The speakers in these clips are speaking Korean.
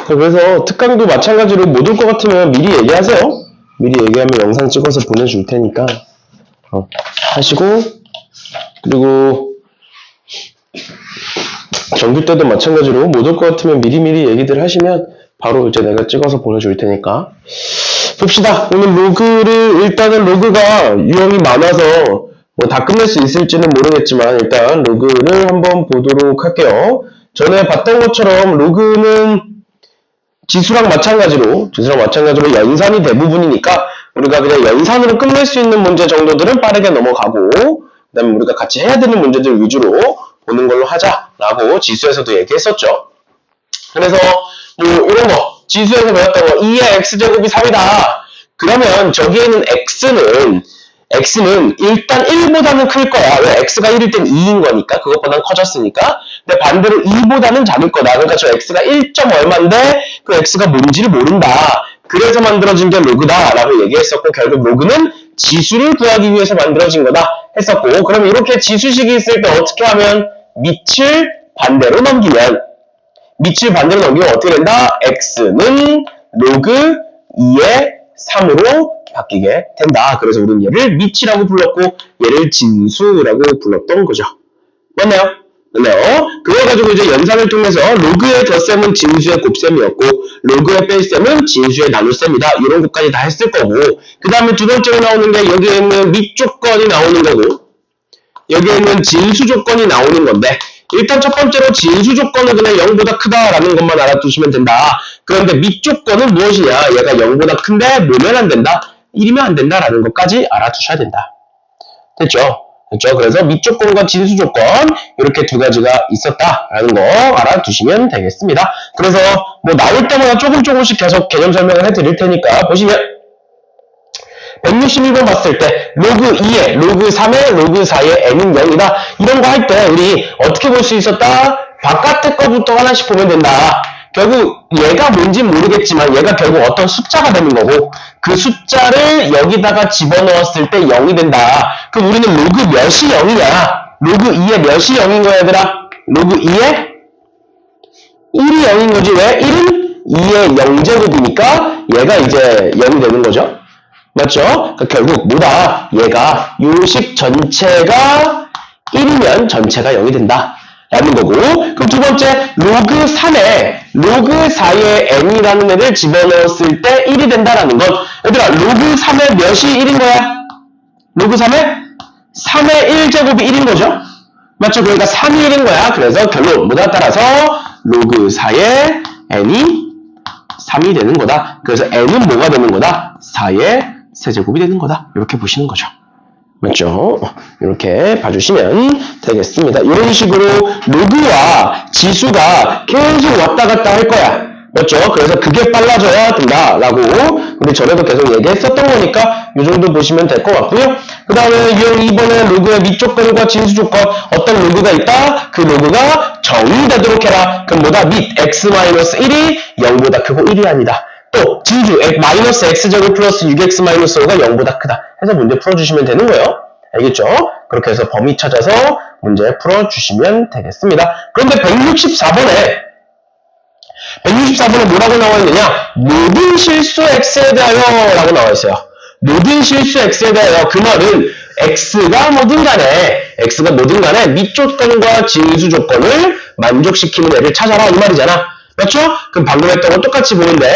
그래서 특강도 마찬가지로 못 올 것 같으면 미리 얘기하세요. 미리 얘기하면 영상 찍어서 보내줄 테니까 하시고, 그리고 정규 때도 마찬가지로 못 올 것 같으면 미리미리 얘기들 하시면 바로 이제 내가 찍어서 보내줄 테니까. 봅시다. 오늘 로그를, 일단은 로그가 유형이 많아서 뭐 다 끝낼 수 있을지는 모르겠지만 일단 로그를 한번 보도록 할게요. 전에 봤던 것처럼 로그는 지수랑 마찬가지로 연산이 대부분이니까 우리가 그냥 연산으로 끝낼 수 있는 문제 정도들은 빠르게 넘어가고, 그 다음에 우리가 같이 해야 되는 문제들 위주로 보는 걸로 하자라고 지수에서도 얘기했었죠. 그래서 뭐 이런 거 지수에서 배웠던 거 2의 x제곱이 3이다. 그러면 저기에는 x는 일단 1보다는 클 거야. 왜? x가 1일 땐 2인 거니까. 그것보다는 커졌으니까. 근데 반대로 2보다는 작을 거다. 그러니까 저 x가 1. 얼마인데 그 x가 뭔지를 모른다. 그래서 만들어진 게 로그다 라고 얘기했었고, 결국 로그는 지수를 구하기 위해서 만들어진 거다 했었고, 그럼 이렇게 지수식이 있을 때 어떻게 하면 밑을 반대로 넘기면 어떻게 된다? x는 로그 2의 3으로 바뀌게 된다. 그래서 우리는 얘를 밑이라고 불렀고 얘를 진수라고 불렀던 거죠. 맞나요? 그래가지고 이제 연산을 통해서 로그의 덧셈은 진수의 곱셈이었고 로그의 뺄셈은 진수의 나눗셈이다. 이런 것까지 다 했을 거고, 그 다음에 두 번째로 나오는 게 여기에 있는 밑 조건이 나오는 거고 여기에 있는 진수 조건이 나오는 건데, 일단 첫 번째로 진수 조건은 그냥 0보다 크다라는 것만 알아두시면 된다. 그런데 밑 조건은 무엇이냐? 얘가 0보다 큰데 뭐면 안 된다? 1이면 안 된다라는 것까지 알아두셔야 된다. 됐죠? 그래서 밑 조건과 진수 조건 이렇게 두 가지가 있었다라는 거 알아두시면 되겠습니다. 그래서 뭐 나올 때마다 조금씩 계속 개념 설명을 해드릴 테니까 보시면 161번 봤을 때 로그 2에 로그 3에 로그 4에 n은 0이다. 이런 거 할 때 우리 어떻게 볼 수 있었다? 바깥의 거부터 하나씩 보면 된다. 결국 얘가 뭔지 모르겠지만 얘가 결국 어떤 숫자가 되는 거고, 그 숫자를 여기다가 집어넣었을 때 0이 된다. 그럼 우리는 로그 몇이 0이냐? 로그 2에 몇이 0인 거야 얘들아? 로그 2에 1이 0인 거지. 왜? 1은 2의 0제곱이니까 얘가 이제 0이 되는 거죠. 맞죠? 그러니까 결국 뭐다? 얘가 요식 전체가 1이면 전체가 0이 된다 라는 거고, 그럼 두 번째 로그 3에 로그 4에 n이라는 애를 집어넣었을 때 1이 된다라는 건, 얘들아 로그 3에 몇이 1인 거야? 로그 3에 3의 1제곱이 1인 거죠? 맞죠? 그러니까 3이 1인 거야. 그래서 결론 뭐다? 따라서 로그 4에 n이 3이 되는 거다. 그래서 n은 뭐가 되는 거다? 4의 세제곱이 되는 거다. 이렇게 보시는 거죠. 맞죠? 이렇게 봐주시면 되겠습니다. 이런 식으로 로그와 지수가 계속 왔다 갔다 할 거야. 맞죠? 그래서 그게 빨라져야 된다라고 우리 전에도 계속 얘기했었던 거니까 이 정도 보시면 될 것 같고요. 그 다음에 유형 2번에 로그의 밑 조건과 진수 조건, 어떤 로그가 있다? 그 로그가 정의되도록 해라. 그럼 뭐다? 밑 x-1이 0보다 크고 1이 아니다. 또 진수 마이너스 x제곱 플러스 6x-5가 0보다 크다 해서 문제 풀어주시면 되는 거예요. 알겠죠? 그렇게 해서 범위 찾아서 문제 풀어주시면 되겠습니다. 그런데 164번에 뭐라고 나와 있느냐? 모든 실수 x에 대하여 라고 나와 있어요. 모든 실수 x에 대하여. 그 말은 x가 뭐든 간에 밑 조건과 진수 조건을 만족시키는 애를 찾아라 이 말이잖아. 맞죠? 그럼 방금 했던 건 똑같이 보는데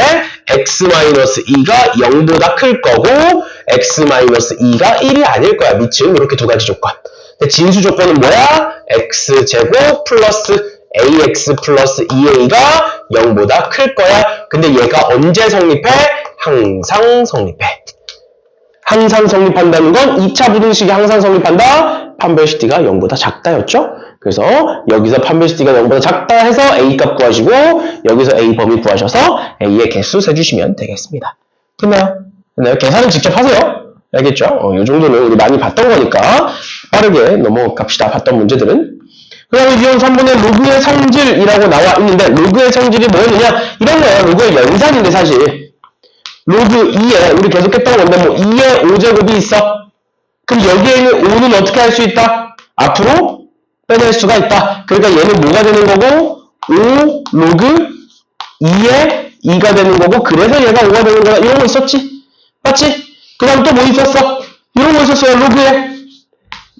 x-2가 0보다 클 거고 x-2가 1이 아닐 거야. 밑은 이렇게 두 가지 조건. 근데 진수 조건은 뭐야? x제곱 플러스 ax 플러스 2a가 0보다 클 거야. 근데 얘가 언제 성립해? 항상 성립해. 항상 성립한다는 건 2차 부등식이 항상 성립한다. 판별식 D가 0보다 작다였죠? 그래서 여기서 판별식 D가 0보다 작다 해서 A 값 구하시고 여기서 A 범위 구하셔서 A의 개수 세주시면 되겠습니다. 됐나요? 계산은 직접 하세요. 알겠죠? 이 정도는 우리 많이 봤던 거니까 빠르게 넘어갑시다. 봤던 문제들은. 그 다음에 유형 3번에 로그의 성질이라고 나와 있는데 로그의 성질이 뭐였느냐? 이런 거예요. 로그의 연산인데 사실. 로그 2에 우리 계속 했던 건데 뭐 2에 5제곱이 있어. 그럼 여기에 있는 5는 어떻게 할 수 있다? 앞으로 빼낼 수가 있다. 그러니까 얘는 뭐가 되는 거고? 5 로그 2에 2가 되는 거고, 그래서 얘가 5가 되는 거다. 이런 거 있었지? 맞지? 그 다음 또 뭐 있었어? 이런 거 있었어요. 로그에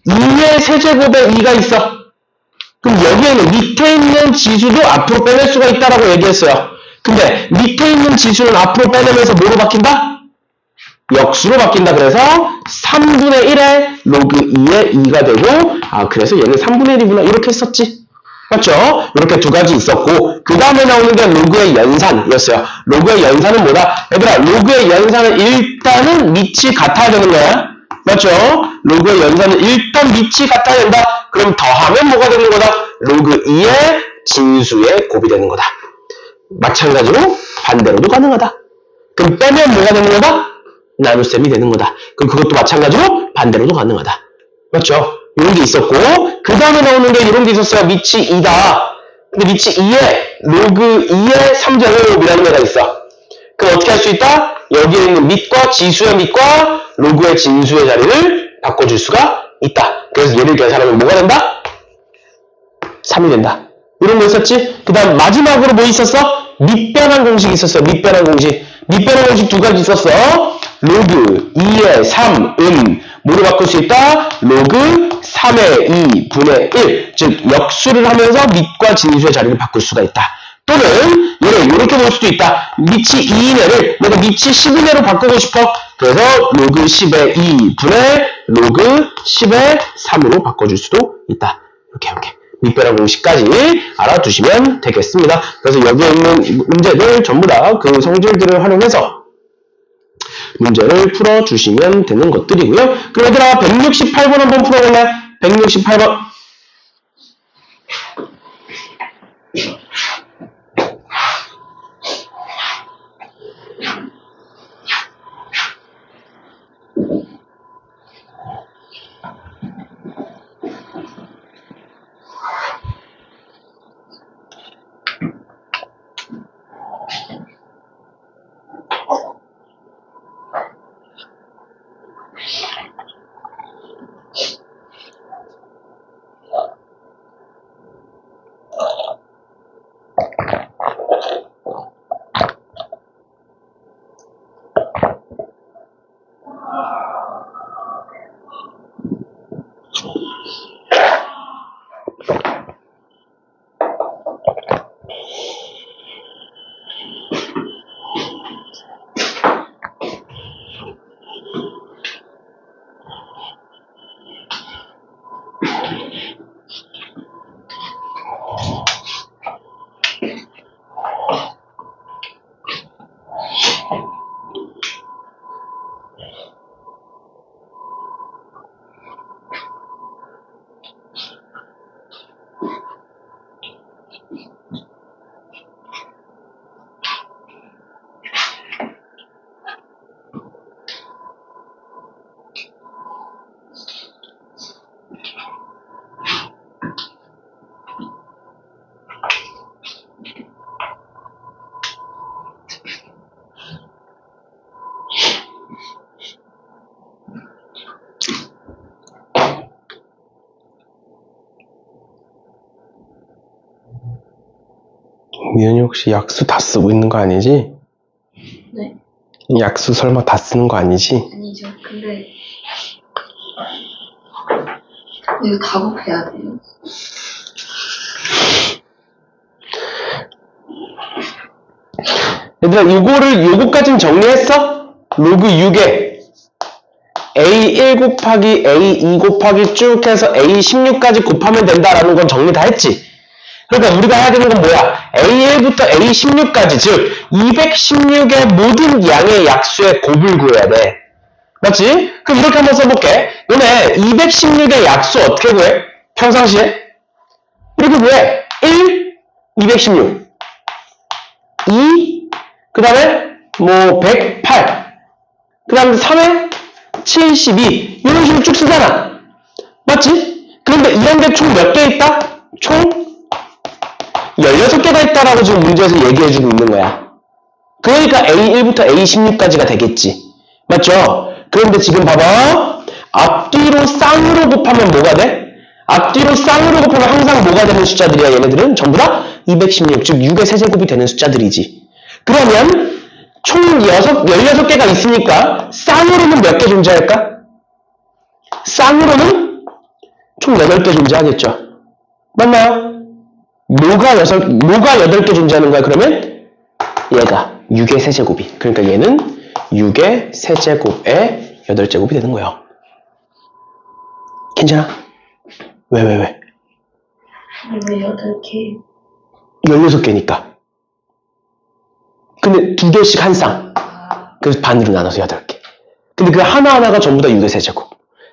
2의 세제곱에 2가 있어. 그럼 여기에는 밑에 있는 지수도 앞으로 빼낼 수가 있다라고 얘기했어요. 근데 밑에 있는 지수는 앞으로 빼내면서 뭐로 바뀐다? 역수로 바뀐다. 그래서 3분의 1에 로그 2에 2가 되고, 그래서 얘는 3분의 1이구나. 이렇게 했었지. 맞죠? 이렇게 두 가지 있었고, 그 다음에 나오는 게 로그의 연산이었어요. 로그의 연산은 뭐다? 얘들아, 로그의 연산은 일단은 밑이 같아야 되는 거야. 맞죠? 로그의 연산은 일단 밑이 같아야 된다. 그럼 더하면 뭐가 되는 거다? 로그 2의 진수의 곱이 되는 거다. 마찬가지로 반대로도 가능하다. 그럼 빼면 뭐가 되는 거다? 나눗셈이 되는 거다. 그럼 그것도 마찬가지로 반대로도 가능하다. 맞죠? 이런 게 있었고, 그 다음에 나오는 게 이런 게 있었어요. 밑이 2다. 근데 밑이 2에 로그 2의 3제곱이라는 애가 있어. 그럼 어떻게 할 수 있다? 여기에 있는 밑과 지수의 밑과 로그의 진수의 자리를 바꿔줄 수가 있다. 그래서 얘를 계산하면 뭐가 된다? 3이 된다. 이런 거 있었지? 그 다음 마지막으로 뭐 있었어? 밑변환 공식이 있었어. 밑변환 공식. 밑변환 공식 두 가지 있었어. 로그 2의 3은 뭐로 바꿀 수 있다? 로그 3의 2 분의 1. 즉 역수를 하면서 밑과 진수의 자리를 바꿀 수가 있다. 또는 얘를 이렇게 볼 수도 있다. 밑이 2인 애를 내가 밑이 10인 애로 바꾸고 싶어. 그래서 로그 10의 2 분의 로그 10의 3으로 바꿔줄 수도 있다. 이렇게 밑변환 공식까지 알아두시면 되겠습니다. 그래서 여기에 있는 문제들 전부 다 그 성질들을 활용해서 문제를 풀어주시면 되는 것들이고요. 그럼 얘들아 168번 한번 풀어볼래? 168번. 미연이 혹시 약수 다 쓰고 있는 거 아니지? 네? 약수 설마 다 쓰는 거 아니지? 아니죠. 근데 이거 다 곱해야 돼요. 얘들아 요거까진 정리했어? 로그 6에 A1 곱하기 A2 곱하기 쭉 해서 A16까지 곱하면 된다라는 건 정리 다 했지? 그러니까 우리가 해야 되는 건 뭐야? A1부터 A16까지, 즉 216의 모든 양의 약수의 곱을 구해야 돼. 맞지? 그럼 이렇게 한번 써볼게. 너네 216의 약수 어떻게 구해? 평상시에? 이렇게 구해. 1, 216 2, 그 다음에 뭐 108, 그 다음에 3에 72 이런 식으로 쭉 쓰잖아. 맞지? 그런데 이런 게 총 몇 개 있다? 총 16개가 있다라고 지금 문제에서 얘기해주고 있는 거야. 그러니까 A1부터 A16까지가 되겠지. 맞죠? 그런데 지금 봐봐. 앞뒤로 쌍으로 곱하면 뭐가 돼? 앞뒤로 쌍으로 곱하면 항상 뭐가 되는 숫자들이야, 얘네들은? 전부 다 216, 즉 6의 세제곱이 되는 숫자들이지. 그러면 총 16개가 있으니까 쌍으로는 몇 개 존재할까? 쌍으로는 총 8개 존재하겠죠. 맞나요? 뭐가 8개 존재하는 거야, 그러면? 얘가 6의 세제곱이. 그러니까 얘는 6의 세제곱의 8제곱이 되는 거예요. 괜찮아? 왜? 왜 8개? 16개니까. 근데 2개씩 한 쌍. 그래서 반으로 나눠서 8개. 근데 그 하나하나가 전부 다 6의 세제곱.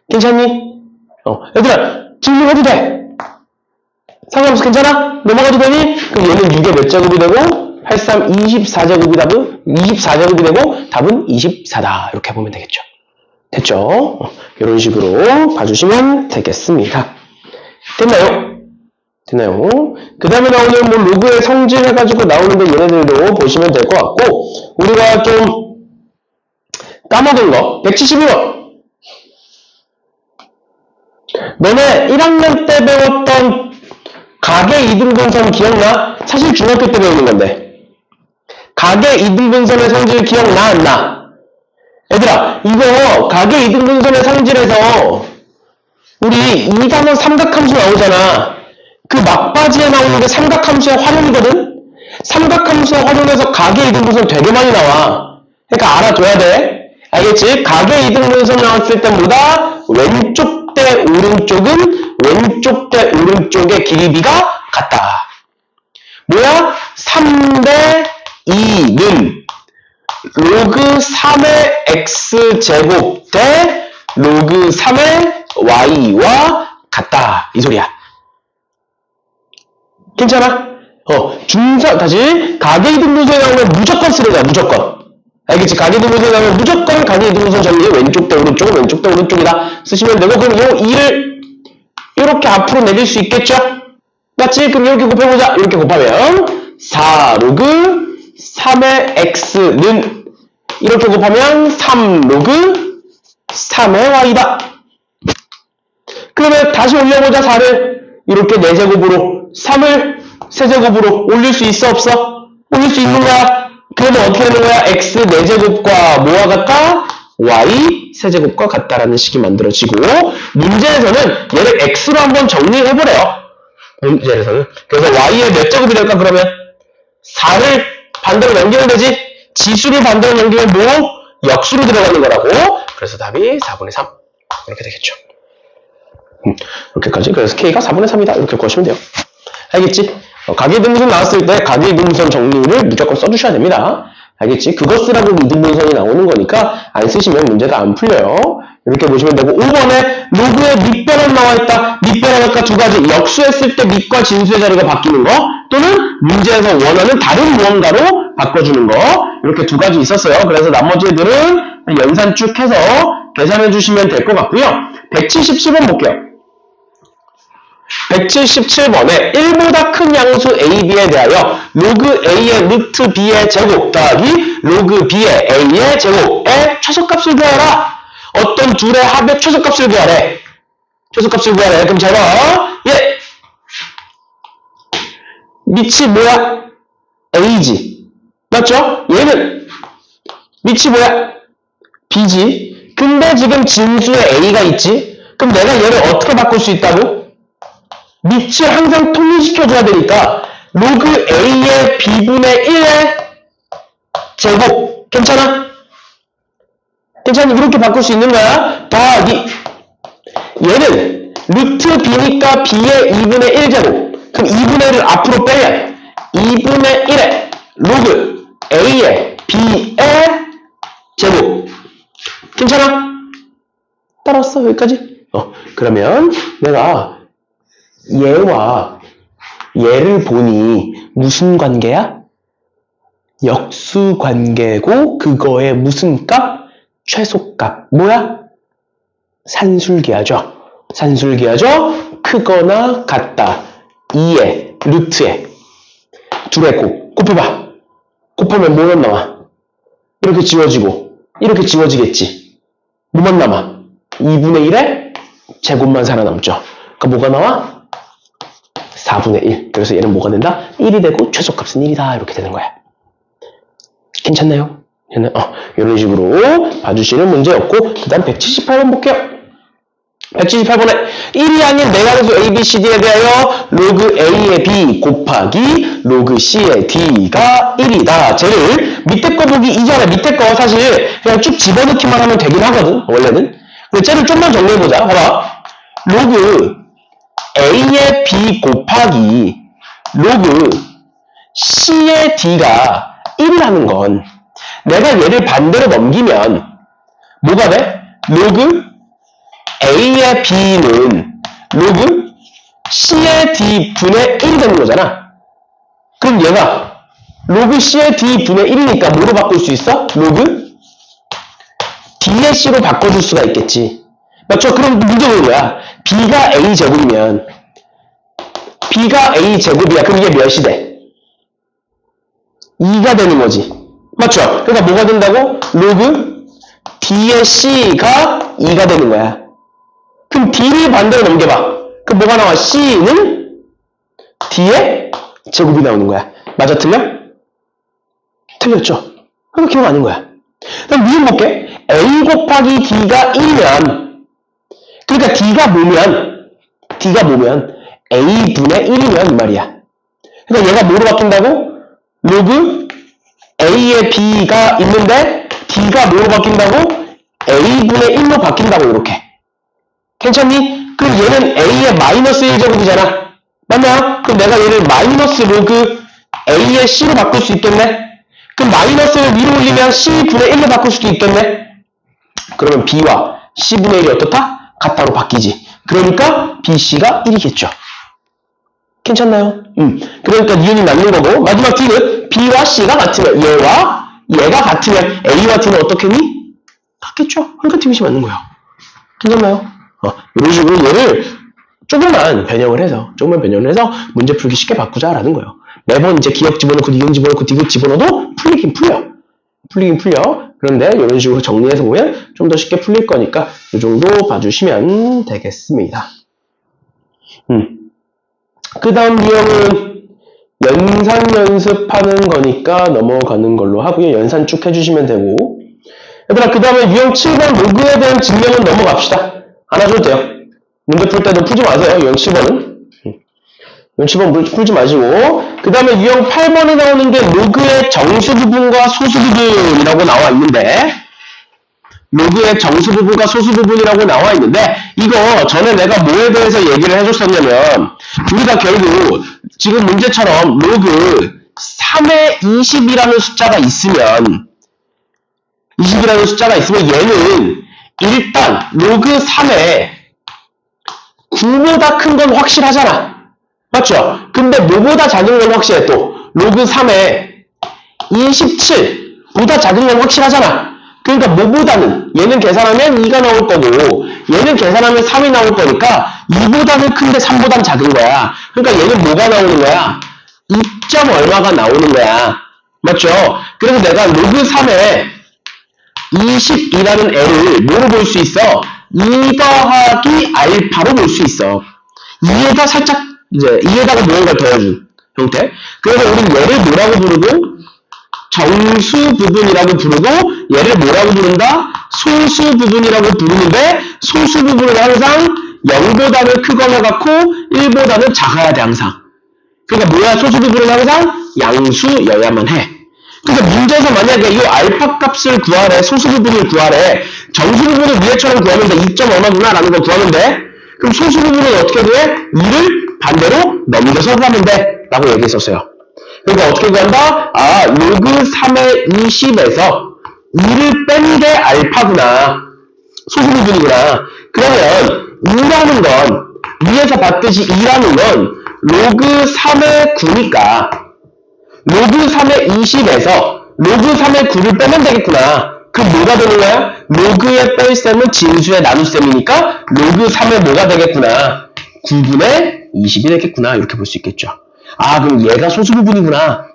괜찮니? 얘들아, 질문해도 돼. 상관없어. 괜찮아? 넘어가도 되니? 그럼 얘는 6의 몇 제곱이 되고, 8, 3, 24제곱이 답은 24제곱이 되고, 답은 24다. 이렇게 보면 되겠죠. 됐죠? 이런 식으로 봐주시면 되겠습니다. 됐나요? 그 다음에 나오는 뭐 로그의 성질 해가지고 나오는데 얘네들도 보시면 될 것 같고, 우리가 좀 까먹은 거, 171번. 너네 1학년 때 배웠던 가계 이등분선 기억나? 사실 중학교 때 배우는 건데. 가계 이등분선의 성질 기억나? 안 나? 얘들아, 이거 가계 이등분선의 성질에서 우리 2단원 삼각함수 나오잖아. 그 막바지에 나오는 게 삼각함수의 활용이거든? 삼각함수의 활용에서 가계 이등분선 되게 많이 나와. 그러니까 알아둬야 돼. 알겠지? 가계 이등분선 나왔을 때보다 왼쪽 대 오른쪽은 왼쪽 대 오른쪽의 길이비가 같다. 뭐야? 3대 2는 로그 3의 x제곱 대 로그 3의 y와 같다. 이 소리야. 괜찮아? 다시 가계 이등분선에 나오면 무조건 쓰는 거야. 무조건. 알겠지? 가계 이등분선에 나오면 무조건 가계 이등분선 정리 왼쪽 대 오른쪽은 왼쪽 대 오른쪽이다 쓰시면 되고, 그럼 요 2를 이렇게 앞으로 내릴 수 있겠죠? 맞지? 그럼 이렇게 곱해보자. 이렇게 곱하면 4 로그 3의 x는 이렇게 곱하면 3 로그 3의 y다. 그러면 다시 올려보자. 4를 이렇게 4제곱으로 3을 세제곱으로 올릴 수 있어? 없어? 올릴 수 있는 거야. 그러면 어떻게 되는 거야? x 4제곱과 뭐와 같다? y 세제곱과 같다라는 식이 만들어지고, 문제에서는 얘를 x로 한번 정리해보래요. 문제에서는. 그래서 y의 몇 제곱이 될까? 그러면 4를 반대로 넘기면 되지. 지수를 반대로 넘기면 뭐? 역수로 들어가는 거라고. 그래서 답이 4분의 3 이렇게 되겠죠. 이렇게까지. 그래서 k가 4분의 3이다 이렇게 구하시면 돼요. 알겠지? 가계 이등분선 나왔을 때 가계 이등분선 정리를 무조건 써주셔야 됩니다. 알겠지? 그거 쓰라고 이등분선이 나오는 거니까 안 쓰시면 문제가 안 풀려요. 이렇게 보시면 되고, 5번에 로그의 밑변환 나와있다. 밑변환 아까 두 가지. 역수했을 때 밑과 진수의 자리가 바뀌는 거, 또는 문제에서 원하는 다른 무언가로 바꿔주는 거, 이렇게 두 가지 있었어요. 그래서 나머지 애들은 연산 쭉 해서 계산해 주시면 될 것 같고요. 177번 볼게요. 177번에 1보다 큰 양수 a, b에 대하여 로그 a의 루트 b의 제곱 더하기 로그 b의 a의 제곱의 최소값을 구하라. 어떤 둘의 합의 최소값을 구하래. 최소값을 구하래. 그럼 잘 봐. 예. 밑이 뭐야? a지. 맞죠? 얘는 밑이 뭐야? b지. 근데 지금 진수에 a가 있지. 그럼 내가 얘를 어떻게 바꿀 수 있다고? 밑을 항상 통일시켜줘야 되니까 로그 a의 b분의 1의 제곱. 괜찮아? 괜찮니? 이렇게 바꿀 수 있는 거야. 더하기 얘는 루트 b니까 b의 2분의 1제곱. 그럼 2분의 1을 앞으로 빼야 해. 2분의 1의 로그 a의 b의 제곱. 괜찮아? 따라왔어? 여기까지? 그러면 내가 얘와 얘를 보니 무슨 관계야? 역수 관계고, 그거의 무슨 값? 최소값. 뭐야? 산술기하죠. 산술기하죠. 크거나 같다. 2의 루트에 둘의 곱해봐. 곱하면 뭐만 나와? 이렇게 지워지고 이렇게 지워지겠지. 뭐만 남아? 2분의 1의 제곱만 살아남죠. 그러니까 뭐가 나와? 4분의 1. 그래서 얘는 뭐가 된다? 1이 되고 최소값은 1이다. 이렇게 되는 거야. 괜찮나요? 이런 식으로 봐주시는 문제였고, 그 다음 178번 볼게요. 178번에 1이 아닌 내각수 A, B, C, D에 대하여 로그 A의 B 곱하기 로그 C의 D가 1이다. 쟤를 밑에 거 보기 이전에 밑에 거 사실 그냥 쭉 집어넣기만 하면 되긴 하거든, 원래는. 근데 쟤를 좀만 정리해보자. 봐봐. 로그 A의 B 곱하기 로그 C의 D가 1이라는 건 내가 얘를 반대로 넘기면 뭐가 돼? 로그 A의 B는 로그 C의 D 분의 1이 되는 거잖아. 그럼 얘가 로그 C의 D 분의 1이니까 뭐로 바꿀 수 있어? 로그 D의 C로 바꿔줄 수가 있겠지. 맞죠? 그럼 문제는 뭐야? B가 A 제곱이면 B가 A 제곱이야. 그럼 이게 몇이 돼? 2가 되는 거지. 맞죠? 그러니까 뭐가 된다고? 로그 D의 C가 2가 되는 거야. 그럼 D를 반대로 넘겨봐. 그럼 뭐가 나와? C는 D의 제곱이 나오는 거야. 맞아? 틀려? 틀렸죠? 그럼 기억 아닌 거야. 그럼 위에 볼게. A 곱하기 D가 1이면 그러니까 D가 뭐면 A분의 1이면 이 말이야. 그러니까 얘가 뭐로 바뀐다고? 로그 A의 B가 있는데 D가 뭐로 바뀐다고? A분의 1로 바뀐다고 이렇게. 괜찮니? 그럼 얘는 A의 마이너스 1제곱이잖아. 맞나? 그럼 내가 얘를 마이너스 로그 A의 C로 바꿀 수 있겠네? 그럼 마이너스를 위로 올리면 C분의 1로 바꿀 수도 있겠네? 그러면 B와 C분의 1이 어떻다? 같다로 바뀌지. 그러니까 BC가 1이겠죠. 괜찮나요? 그러니까 니은이 맞는 거고, 마지막 D는 B와 C가 같으면, 얘가 같으면 A와 D는 어떻게니? 같겠죠. 그러니까 D이 맞는 거예요. 괜찮나요? 이런 식으로 얘를 조금만 변형을 해서 문제 풀기 쉽게 바꾸자라는 거예요. 매번 이제 기억 집어넣고 니은 집어넣고 디귿 집어넣어도 풀리긴 풀려. 그런데 이런 식으로 정리해서 보면 좀 더 쉽게 풀릴 거니까 이 정도 봐주시면 되겠습니다. 그 다음 유형은 연산 연습하는 거니까 넘어가는 걸로 하고요. 연산 쭉 해주시면 되고, 얘들아 그 다음에 유형 7번 로그에 대한 증명은 넘어갑시다. 안 하셔도 돼요. 문제 풀 때도 풀지 마세요. 유형 7번은. 유형 7번 풀지 마시고, 그 다음에 유형 8번에 나오는 게 로그의 정수 부분과 소수 부분이라고 나와 있는데, 로그의 정수 부분과 소수 부분이라고 나와 있는데, 이거 전에 내가 뭐에 대해서 얘기를 해줬었냐면, 우리가 결국 지금 문제처럼 로그 3의 20이라는 숫자가 있으면 얘는 일단 로그 3의 9보다 큰 건 확실하잖아. 맞죠? 근데 뭐보다 작은 건 확실해 또. 로그 3의 27보다 작은 건 확실하잖아. 그러니까 뭐보다는 얘는 계산하면 2가 나올 거고 얘는 계산하면 3이 나올 거니까 2보다는 큰데 3보다는 작은 거야. 그러니까 얘는 뭐가 나오는 거야? 2점 얼마가 나오는 거야. 맞죠? 그래서 내가 로그 3에 20이라는 애를 뭐로 볼 수 있어? 2 더하기 알파로 볼 수 있어. 2에다 살짝 이제 2에다가 무언가를 더해준 형태. 그래서 우리는 얘를 뭐라고 부르고 정수 부분이라고 부르고 얘를 뭐라고 부른다? 소수 부분이라고 부르는데 소수 부분은 항상 0보다는 크거나 같고 1보다는 작아야 돼 항상. 그러니까 뭐야? 소수 부분은 항상 양수여야만 해. 그러니까 문제에서 만약에 이 알파 값을 구하래, 소수 부분을 구하래, 정수 부분을 위에처럼 구하면 돼. 2점 얼마구나 라는 걸 구하면 돼. 그럼 소수 부분은 어떻게 구해? 2를 반대로 넘겨서 구하면 돼 라고 얘기했었어요. 그러니까 어떻게 구한다? 로그 3의 20에서 2를 뺀 게 알파구나. 소수 부분이구나. 그러면 2라는 건 위에서 봤듯이 2라는 건 로그 3의 9니까 로그 3의 20에서 로그 3의 9를 빼면 되겠구나. 그럼 뭐가 되는 거야? 로그의 뺄셈은 진수의 나눗셈이니까 로그 3의 뭐가 되겠구나? 9분의 20이 되겠구나. 이렇게 볼 수 있겠죠. 그럼 얘가 소수 부분이구나.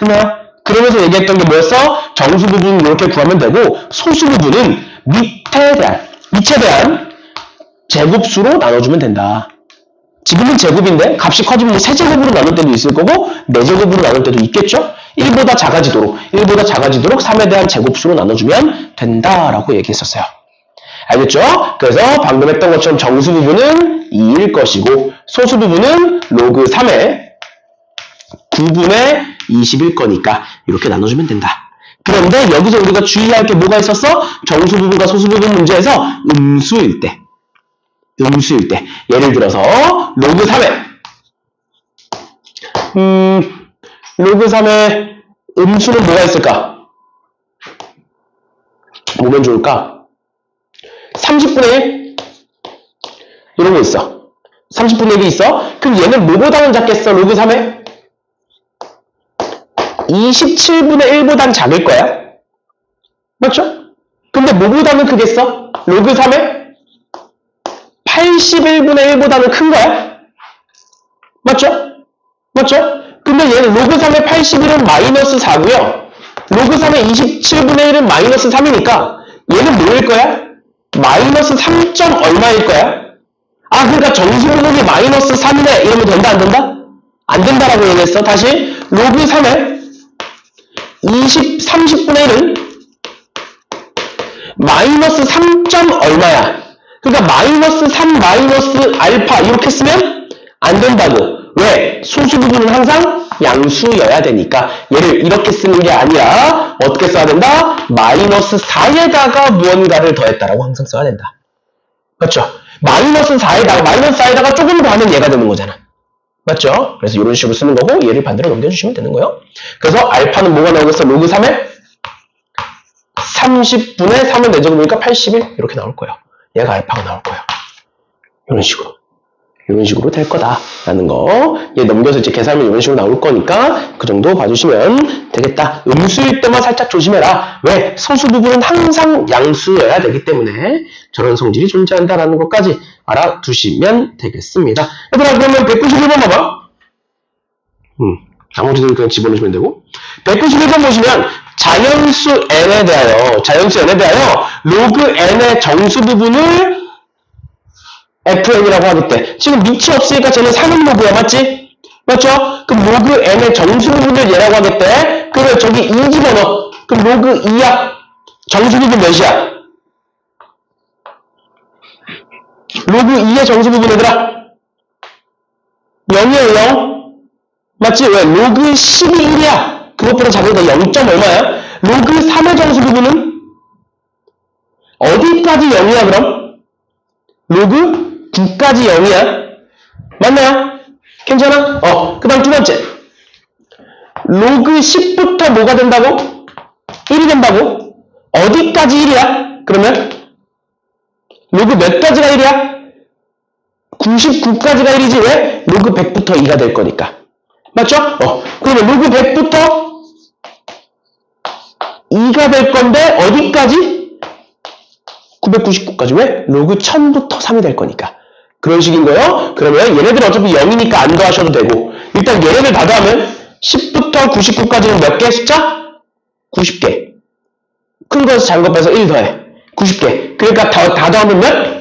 했나요? 그러면서 얘기했던 게 뭐였어? 정수 부분 이렇게 구하면 되고 소수 부분은 밑에 대한 제곱수로 나눠주면 된다. 지금은 제곱인데 값이 커지면 세제곱으로 나눌 때도 있을 거고 4제곱으로 나눌 때도 있겠죠? 1보다 작아지도록 3에 대한 제곱수로 나눠주면 된다라고 얘기했었어요. 알겠죠? 그래서 방금 했던 것처럼 정수 부분은 2일 것이고 소수 부분은 로그 3의 9분의 20일 거니까 이렇게 나눠주면 된다. 그런데 여기서 우리가 주의할 게 뭐가 있었어? 정수 부분과 소수 부분 문제에서 음수일 때 예를 들어서 로그 3의 음수는 뭐가 있을까? 뭐면 좋을까? 30분의 1 이런 거 있어. 30분의 1이 있어. 그럼 얘는 뭐보다는 작겠어? 로그 3에 27분의 1보단 작을 거야. 맞죠? 근데 뭐보다는 크겠어? 로그 3에 81분의 1보다는 큰 거야. 맞죠? 근데 얘는 로그 3의 81은 마이너스 4고요. 로그 3의 27분의 1은 마이너스 3이니까 얘는 뭐일 거야? 마이너스 3. 얼마일 거야? 아, 그러니까 정수 부분이 마이너스 3이네. 이러면 된다, 안 된다? 안 된다라고 얘기했어. 다시 로그 3의 30분의 1은 마이너스 3. 얼마야? 그러니까 마이너스 3 마이너스 알파 이렇게 쓰면 안 된다고. 왜? 소수 부분은 항상 양수여야 되니까 얘를 이렇게 쓰는 게 아니라 어떻게 써야 된다? 마이너스 4에다가 무언가를 더했다라고 항상 써야 된다. 맞죠? 마이너스 4에다가 조금 더 하면 얘가 되는 거잖아. 맞죠? 그래서 이런 식으로 쓰는 거고 얘를 반대로 넘겨주시면 되는 거예요. 그래서 알파는 뭐가 나오겠어? 로그 3에 30분의 3은 4제곱이니까 81 이렇게 나올 거예요. 얘가 알파가 나올 거예요. 이런 식으로 될 거다라는 거. 얘 넘겨서 이제 계산하면 이런 식으로 나올 거니까 그 정도 봐주시면 되겠다. 음수일 때만 살짝 조심해라. 왜? 소수 부분은 항상 양수여야 되기 때문에 저런 성질이 존재한다라는 것까지 알아두시면 되겠습니다. 얘들아, 그러면 191번 봐봐. 나머지는 그냥 집어넣으시면 되고. 191번 보시면 자연수 n에 대하여 로그 n의 정수 부분을 fn이라고 하겠대. 지금 밑이 없으니까 쟤는 상은 로그야, 맞지? 맞죠? 그럼 로그 n의 정수 부분을 얘라고 하겠대. 그러면 저기 2 집어넣어. 그럼 로그 2야. 정수 부분 몇이야? 로그 2의 정수 부분 얘들아 0이에요, 0. 맞지? 왜? 로그 10이 1이야. 그것보다 작으니까 0. 얼마야? 로그 3의 정수 부분은 어디까지 0이야, 그럼? 로그 9까지 0이야. 맞나요? 괜찮아? 그 다음 두 번째. 로그 10부터 뭐가 된다고? 1이 된다고? 어디까지 1이야? 그러면? 로그 몇 가지가 1이야? 99까지가 1이지. 왜? 로그 100부터 2가 될 거니까. 맞죠? 그러면 로그 100부터 2가 될 건데 어디까지? 999까지. 왜? 로그 1000부터 3이 될 거니까. 그런 식인 거예요. 그러면 얘네들 어차피 0이니까 안 더하셔도 되고 일단 얘네들 다 더하면 10부터 99까지는 몇 개 숫자? 90개. 큰 거에서 작은 거 빼서 1 더해. 90개. 그러니까 다 더하면 몇?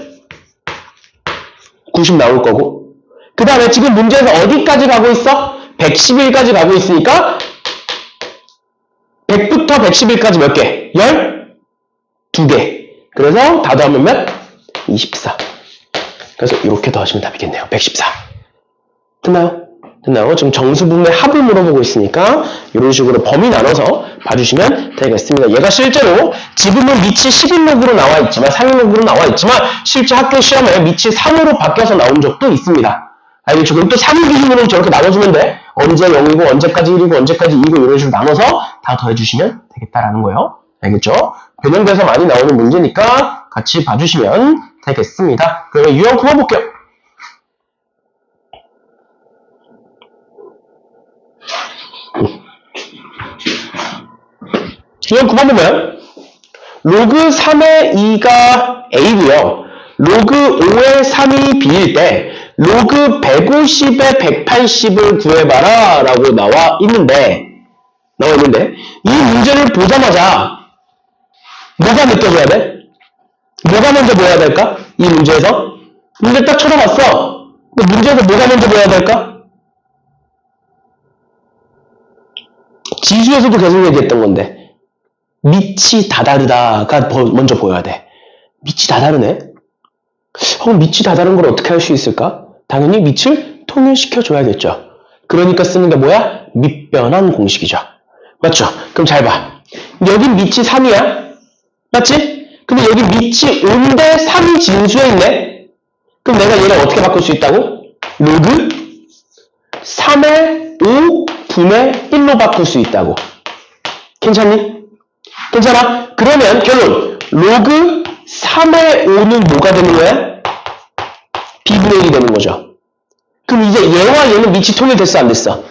90 나올 거고. 그 다음에 지금 문제에서 어디까지 가고 있어? 111까지 가고 있으니까 100부터 111까지 몇 개? 12개. 그래서 다 더하면 몇? 24. 그래서 이렇게 더하시면 답이겠네요. 114. 됐나요? 지금 정수 부분의 합을 물어보고 있으니까 이런 식으로 범위 나눠서 봐주시면 되겠습니다. 얘가 실제로 지금은 밑이 11로그로 나와 있지만 3로그로 나와 있지만 실제 학교 시험에 밑이 3으로 바뀌어서 나온 적도 있습니다. 알겠죠? 그럼 또 3 기준으로 저렇게 나눠주면 돼. 언제 0이고 언제까지 1이고 언제까지 2고 이런 식으로 나눠서 다 더해주시면 되겠다라는 거예요. 알겠죠? 변형돼서 많이 나오는 문제니까 같이 봐주시면 되겠습니다. 그러면 유형 풀어볼게요. 유형 9번 보면 로그 3의 2가 A고요. 로그 5의 3이 B일 때 로그 150의 180을 구해봐라 라고 나와 있는데 이 문제를 보자마자 뭐가 느껴져야 돼? 뭐가 먼저 보여야 될까? 이 문제에서 문제 딱 쳐다봤어. 근데 문제에서 뭐가 먼저 보여야 될까? 지수에서도 계속 얘기했던 건데 밑이 다 다르다가 먼저 보여야 돼. 밑이 다 다르네? 밑이 다 다른 걸 어떻게 할 수 있을까? 당연히 밑을 통일시켜 줘야겠죠. 그러니까 쓰는 게 뭐야? 밑변환 공식이죠. 맞죠? 그럼 잘 봐. 여긴 밑이 3이야. 맞지? 근데 여기 밑이 5인데 3이 진수에 있네? 그럼 내가 얘를 어떻게 바꿀 수 있다고? 로그 3의 5분의 1로 바꿀 수 있다고. 괜찮니? 괜찮아? 그러면 결론. 로그 3의 5는 뭐가 되는 거야? b분의 1이 되는 거죠. 그럼 이제 얘와 얘는 밑이 통일됐어, 안 됐어?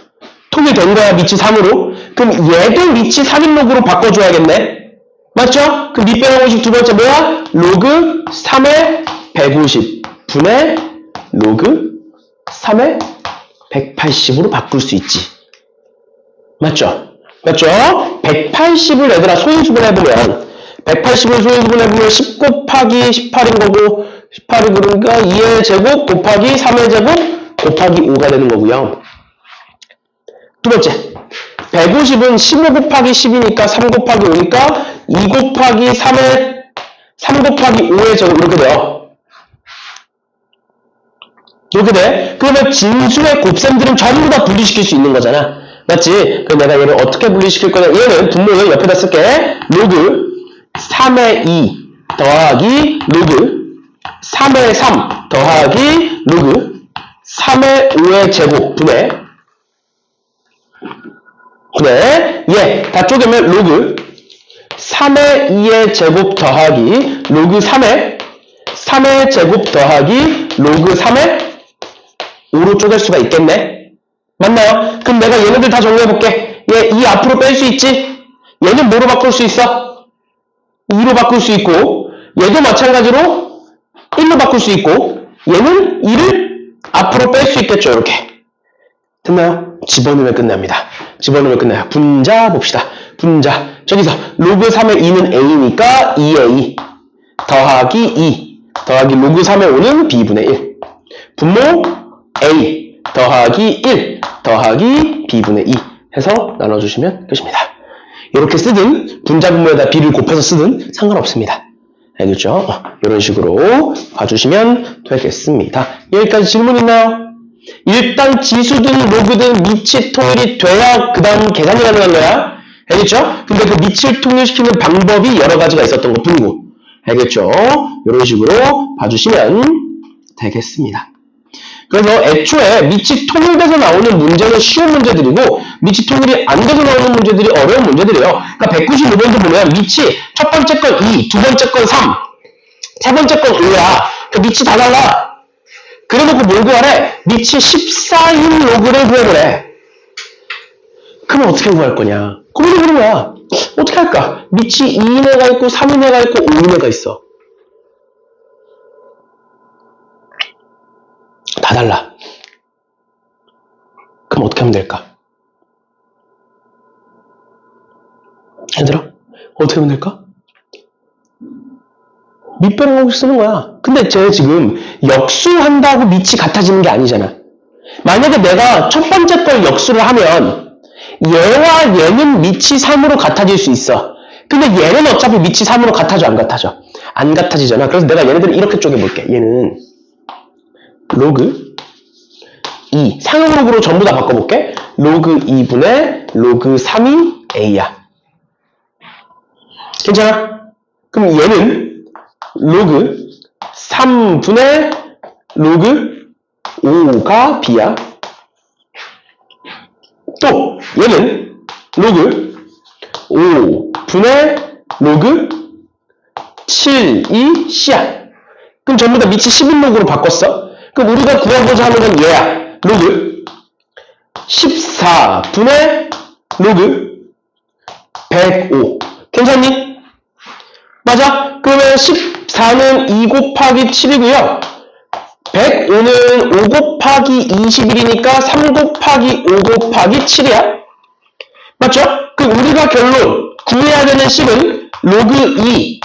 통일된 거야, 밑이 3으로. 그럼 얘도 밑이 3인 로그로 바꿔줘야겠네? 맞죠? 그럼 밑변환 공식 두 번째 뭐야? 로그 3의 150분의 로그 3의 180으로 바꿀 수 있지. 맞죠? 맞죠? 180을 얘들아 소인수분 해보면 180을 소인수분 해보면 10 곱하기 18인 거고 18이 그러니까 2의 제곱 곱하기 3의 제곱 곱하기 5가 되는 거고요. 두 번째 150은 15 곱하기 10이니까 3 곱하기 5니까 2 곱하기 3의 3 곱하기 5의 제곱 이렇게 돼요. 이렇게 돼. 그러면 진수의 곱셈들은 전부 다 분리시킬 수 있는 거잖아. 맞지? 그럼 내가 얘를 어떻게 분리시킬 거냐? 얘는 분모를 옆에다 쓸게. 로그 3의 2 더하기 로그 3의 3 더하기 로그 3의 5의 제곱 분의 얘 다 쪼개면 로그 3의 2의 제곱 더하기 로그 3의 제곱 더하기 로그 3의 5로 쪼갤 수가 있겠네. 맞나요? 그럼 내가 얘네들 다 정리해볼게. 얘 2 앞으로 뺄 수 있지? 얘는 뭐로 바꿀 수 있어? 2로 바꿀 수 있고 얘도 마찬가지로 1로 바꿀 수 있고 얘는 2를 앞으로 뺄 수 있겠죠. 이렇게. 됐나요? 집어넣으면 끝납니다. 집어넣으면 끝나요. 분자 봅시다. 분자. 저기서 로그 3의 2는 a니까 2a 더하기 2 더하기 로그 3의 5는 b분의 1 분모 a 더하기 1 더하기 b분의 2 해서 나눠주시면 끝입니다. 이렇게 쓰든 분자 분모에다 b를 곱해서 쓰든 상관없습니다. 알겠죠? 이런 식으로 봐주시면 되겠습니다. 여기까지 질문 있나요? 일단 지수든 로그든 밑이 통일이 돼야 그 다음 계산이 가능한 거야. 알겠죠? 근데 그 밑을 통일시키는 방법이 여러 가지가 있었던 것 뿐이고. 알겠죠? 이런 식으로 봐주시면 되겠습니다. 그래서 애초에 밑이 통일돼서 나오는 문제는 쉬운 문제들이고 밑이 통일이 안 돼서 나오는 문제들이 어려운 문제들이에요. 그러니까 195번도 보면 밑이 첫 번째 건 2, 두 번째 건 3, 세 번째 건 5야. 그 밑이 다 달라. 그래놓고 뭘 구하래? 밑이 14인 로그를 구해보래. 그럼 어떻게 구할 거냐? 고민해보는 거야. 어떻게 할까? 밑이 2인 애가 있고 3인 애가 있고 5인 애가 있어. 다 달라. 그럼 어떻게 하면 될까? 얘들아, 어떻게 하면 될까? 밑변환 공식 쓰는 거야. 근데 쟤 지금 역수한다고 밑이 같아지는 게 아니잖아. 만약에 내가 첫 번째 걸 역수를 하면 얘와 얘는 밑이 3으로 같아질 수 있어. 근데 얘는 어차피 밑이 3으로 같아져, 안 같아져? 안 같아지잖아. 그래서 내가 얘네들을 이렇게 쪼개볼게. 얘는 로그 2 상용 로그로 전부 다 바꿔볼게. 로그 2분의 로그 3이 a야. 괜찮아? 그럼 얘는 로그 3분의 로그 5가 b야. 또 얘는 로그 5분의 로그 7이 c야. 그럼 전부 다 밑이 11로그로 바꿨어. 그럼 우리가 구해보자 하는 건 얘야. 로그 14분의 로그 105. 괜찮니? 맞아? 그러면 14는 2 곱하기 7이고요. 105는 5 곱하기 21이니까 3 곱하기 5 곱하기 7이야. 맞죠? 그럼 우리가 결론 구해야 되는 식은 로그 2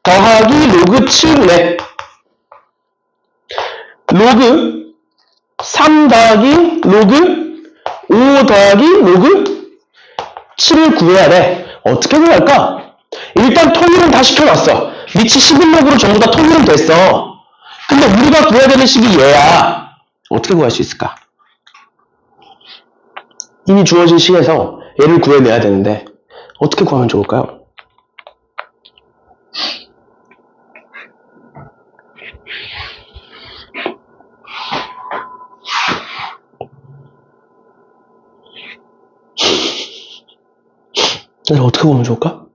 더하기 로그 7분의 로그 3 더하기 로그 5 더하기 로그 7을 구해야 돼. 어떻게 구할까? 일단 통일은 다 시켜놨어. 밑이 11로그로 전부 다 통일은 됐어. 근데 우리가 구해야 되는 식이 얘야. 어떻게 구할 수 있을까? 이미 주어진 식에서 얘를 구해내야 되는데 어떻게 구하면 좋을까요? 얘를 어떻게 보면 좋을까?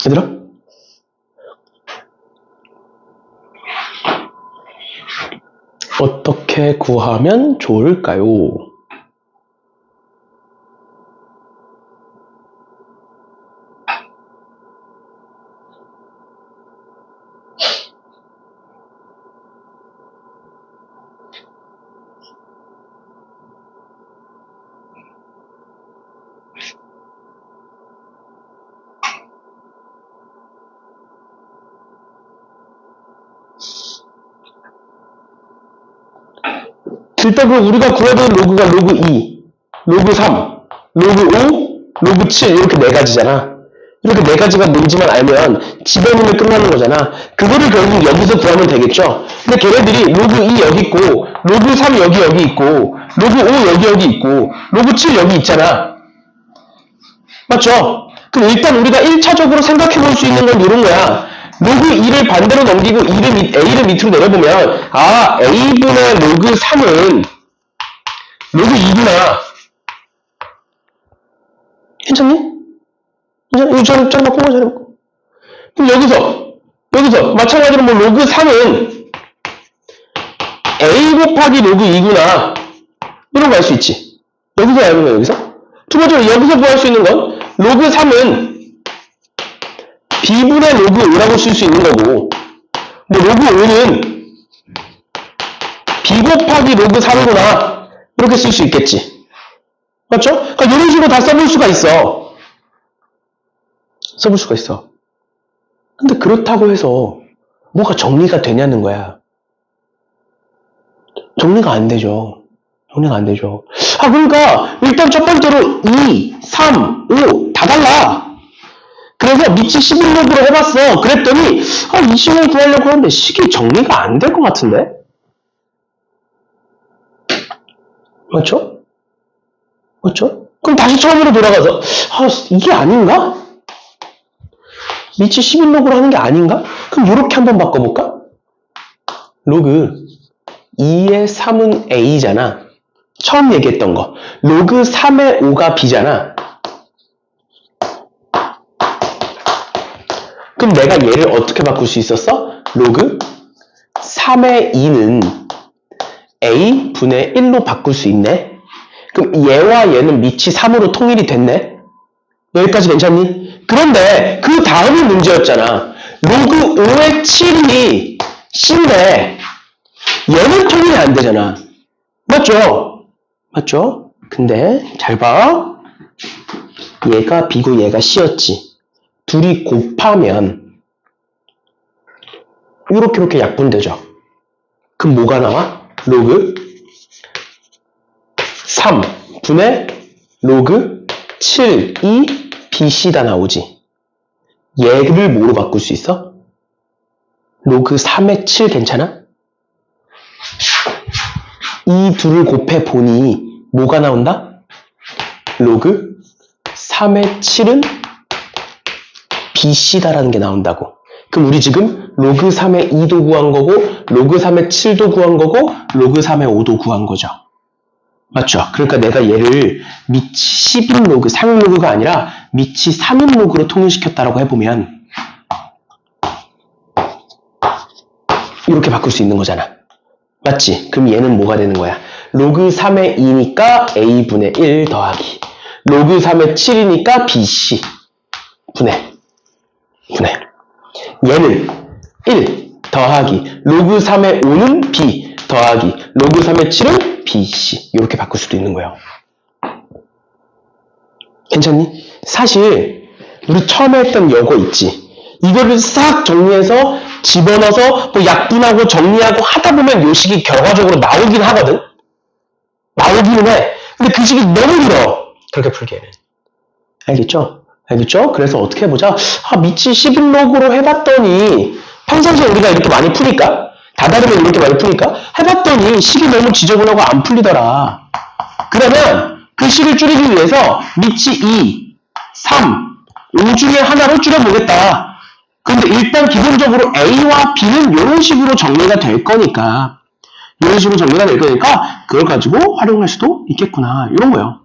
얘들아? 어떻게 구하면 좋을까요? 일단 그럼 우리가 구해야 되는 로그가 로그 2, 로그 3, 로그 5, 로그 7 이렇게 네 가지잖아. 이렇게 네 가지가 뭔지만 알면 집어넣으면 끝나는 거잖아. 그거를 결국 여기서 구하면 되겠죠. 근데 걔네들이 로그 2 여기 있고 로그 3 여기 있고 로그 5 여기 있고 로그 7 여기 있잖아. 맞죠? 그럼 일단 우리가 1차적으로 생각해 볼 수 있는 건 이런 거야. 로그 2를 반대로 넘기고 A를 밑으로 내려보면 아 A분의 로그 3은 로그 2구나. 괜찮니? 이거 잘 바꾸고 잘 바꾸고. 그럼 여기서 마찬가지로 뭐 로그 3은 A 곱하기 로그 2구나. 이런 거 알 수 있지. 여기서 알는 거야, 여기서. 두 번째로 여기서 구할 수 있는 건 로그 3은 B분의 로그 5라고 쓸 수 있는 거고 뭐 로그 5는 B 곱하기 로그 3구나. 이렇게 쓸 수 있겠지. 맞죠? 그러니까 이런 식으로 다 써볼 수가 있어. 근데 그렇다고 해서 뭐가 정리가 되냐는 거야. 정리가 안 되죠. 아, 그러니까 일단 첫 번째로 2, 3, 5 다 달라. 그래서 밑이 11로그로 해봤어. 그랬더니 이 식을 구하려고 하는데 식이 정리가 안 될 것 같은데? 맞죠? 그럼 다시 처음으로 돌아가서 이게 아닌가? 밑이 11로그로 하는 게 아닌가? 그럼 이렇게 한번 바꿔볼까? 로그 2의 3은 A잖아. 처음 얘기했던 거. 로그 3의 5가 B잖아. 그럼 내가 얘를 어떻게 바꿀 수 있었어? 로그 3의 2는 A분의 1로 바꿀 수 있네. 그럼 얘와 얘는 밑이 3으로 통일이 됐네. 여기까지 괜찮니? 그런데 그 다음이 문제였잖아. 로그 5의 7이 C인데 얘는 통일이 안 되잖아. 맞죠? 근데 잘 봐. 얘가 B고 얘가 C였지. 둘이 곱하면 이렇게 약분되죠. 그럼 뭐가 나와? 로그 3분의 로그 7이 BC다 나오지. 얘를 뭐로 바꿀 수 있어? 로그 3의 7 괜찮아? 이 둘을 곱해보니 뭐가 나온다? 로그 3의 7은 BC다라는 게 나온다고. 그럼 우리 지금 로그 3의 2도 구한 거고 로그 3의 7도 구한 거고 로그 3의 5도 구한 거죠. 맞죠? 그러니까 내가 얘를 밑이 10인 로그, 3인 로그가 아니라 밑이 3인 로그로 통일시켰다라고 해보면 이렇게 바꿀 수 있는 거잖아. 맞지? 그럼 얘는 뭐가 되는 거야? 로그 3의 2니까 A분의 1 더하기 로그 3의 7이니까 BC 분의 얘는 1 더하기 로그 3의 5는 B 더하기 로그 3의 7은 BC 이렇게 바꿀 수도 있는 거예요. 괜찮니? 사실 우리 처음에 했던 요거 있지. 이거를 싹 정리해서 집어넣어서 뭐 약분하고 정리하고 하다 보면 요 식이 결과적으로 나오긴 하거든. 나오기는 해. 근데 그 식이 너무 길어. 그렇게 풀기에는. 알겠죠? 알겠죠? 그래서 어떻게 해보자. 미치 11로그로 해봤더니 평상시에 우리가 이렇게 많이 푸니까 다다르면 이렇게 많이 푸니까 해봤더니 식이 너무 지저분하고 안 풀리더라. 그러면 그 식을 줄이기 위해서 미치 2, 3, 5 중에 하나로 줄여보겠다. 근데 일단 기본적으로 A와 B는 이런 식으로 정리가 될 거니까 이런 식으로 정리가 될 거니까 그걸 가지고 활용할 수도 있겠구나. 이런 거예요.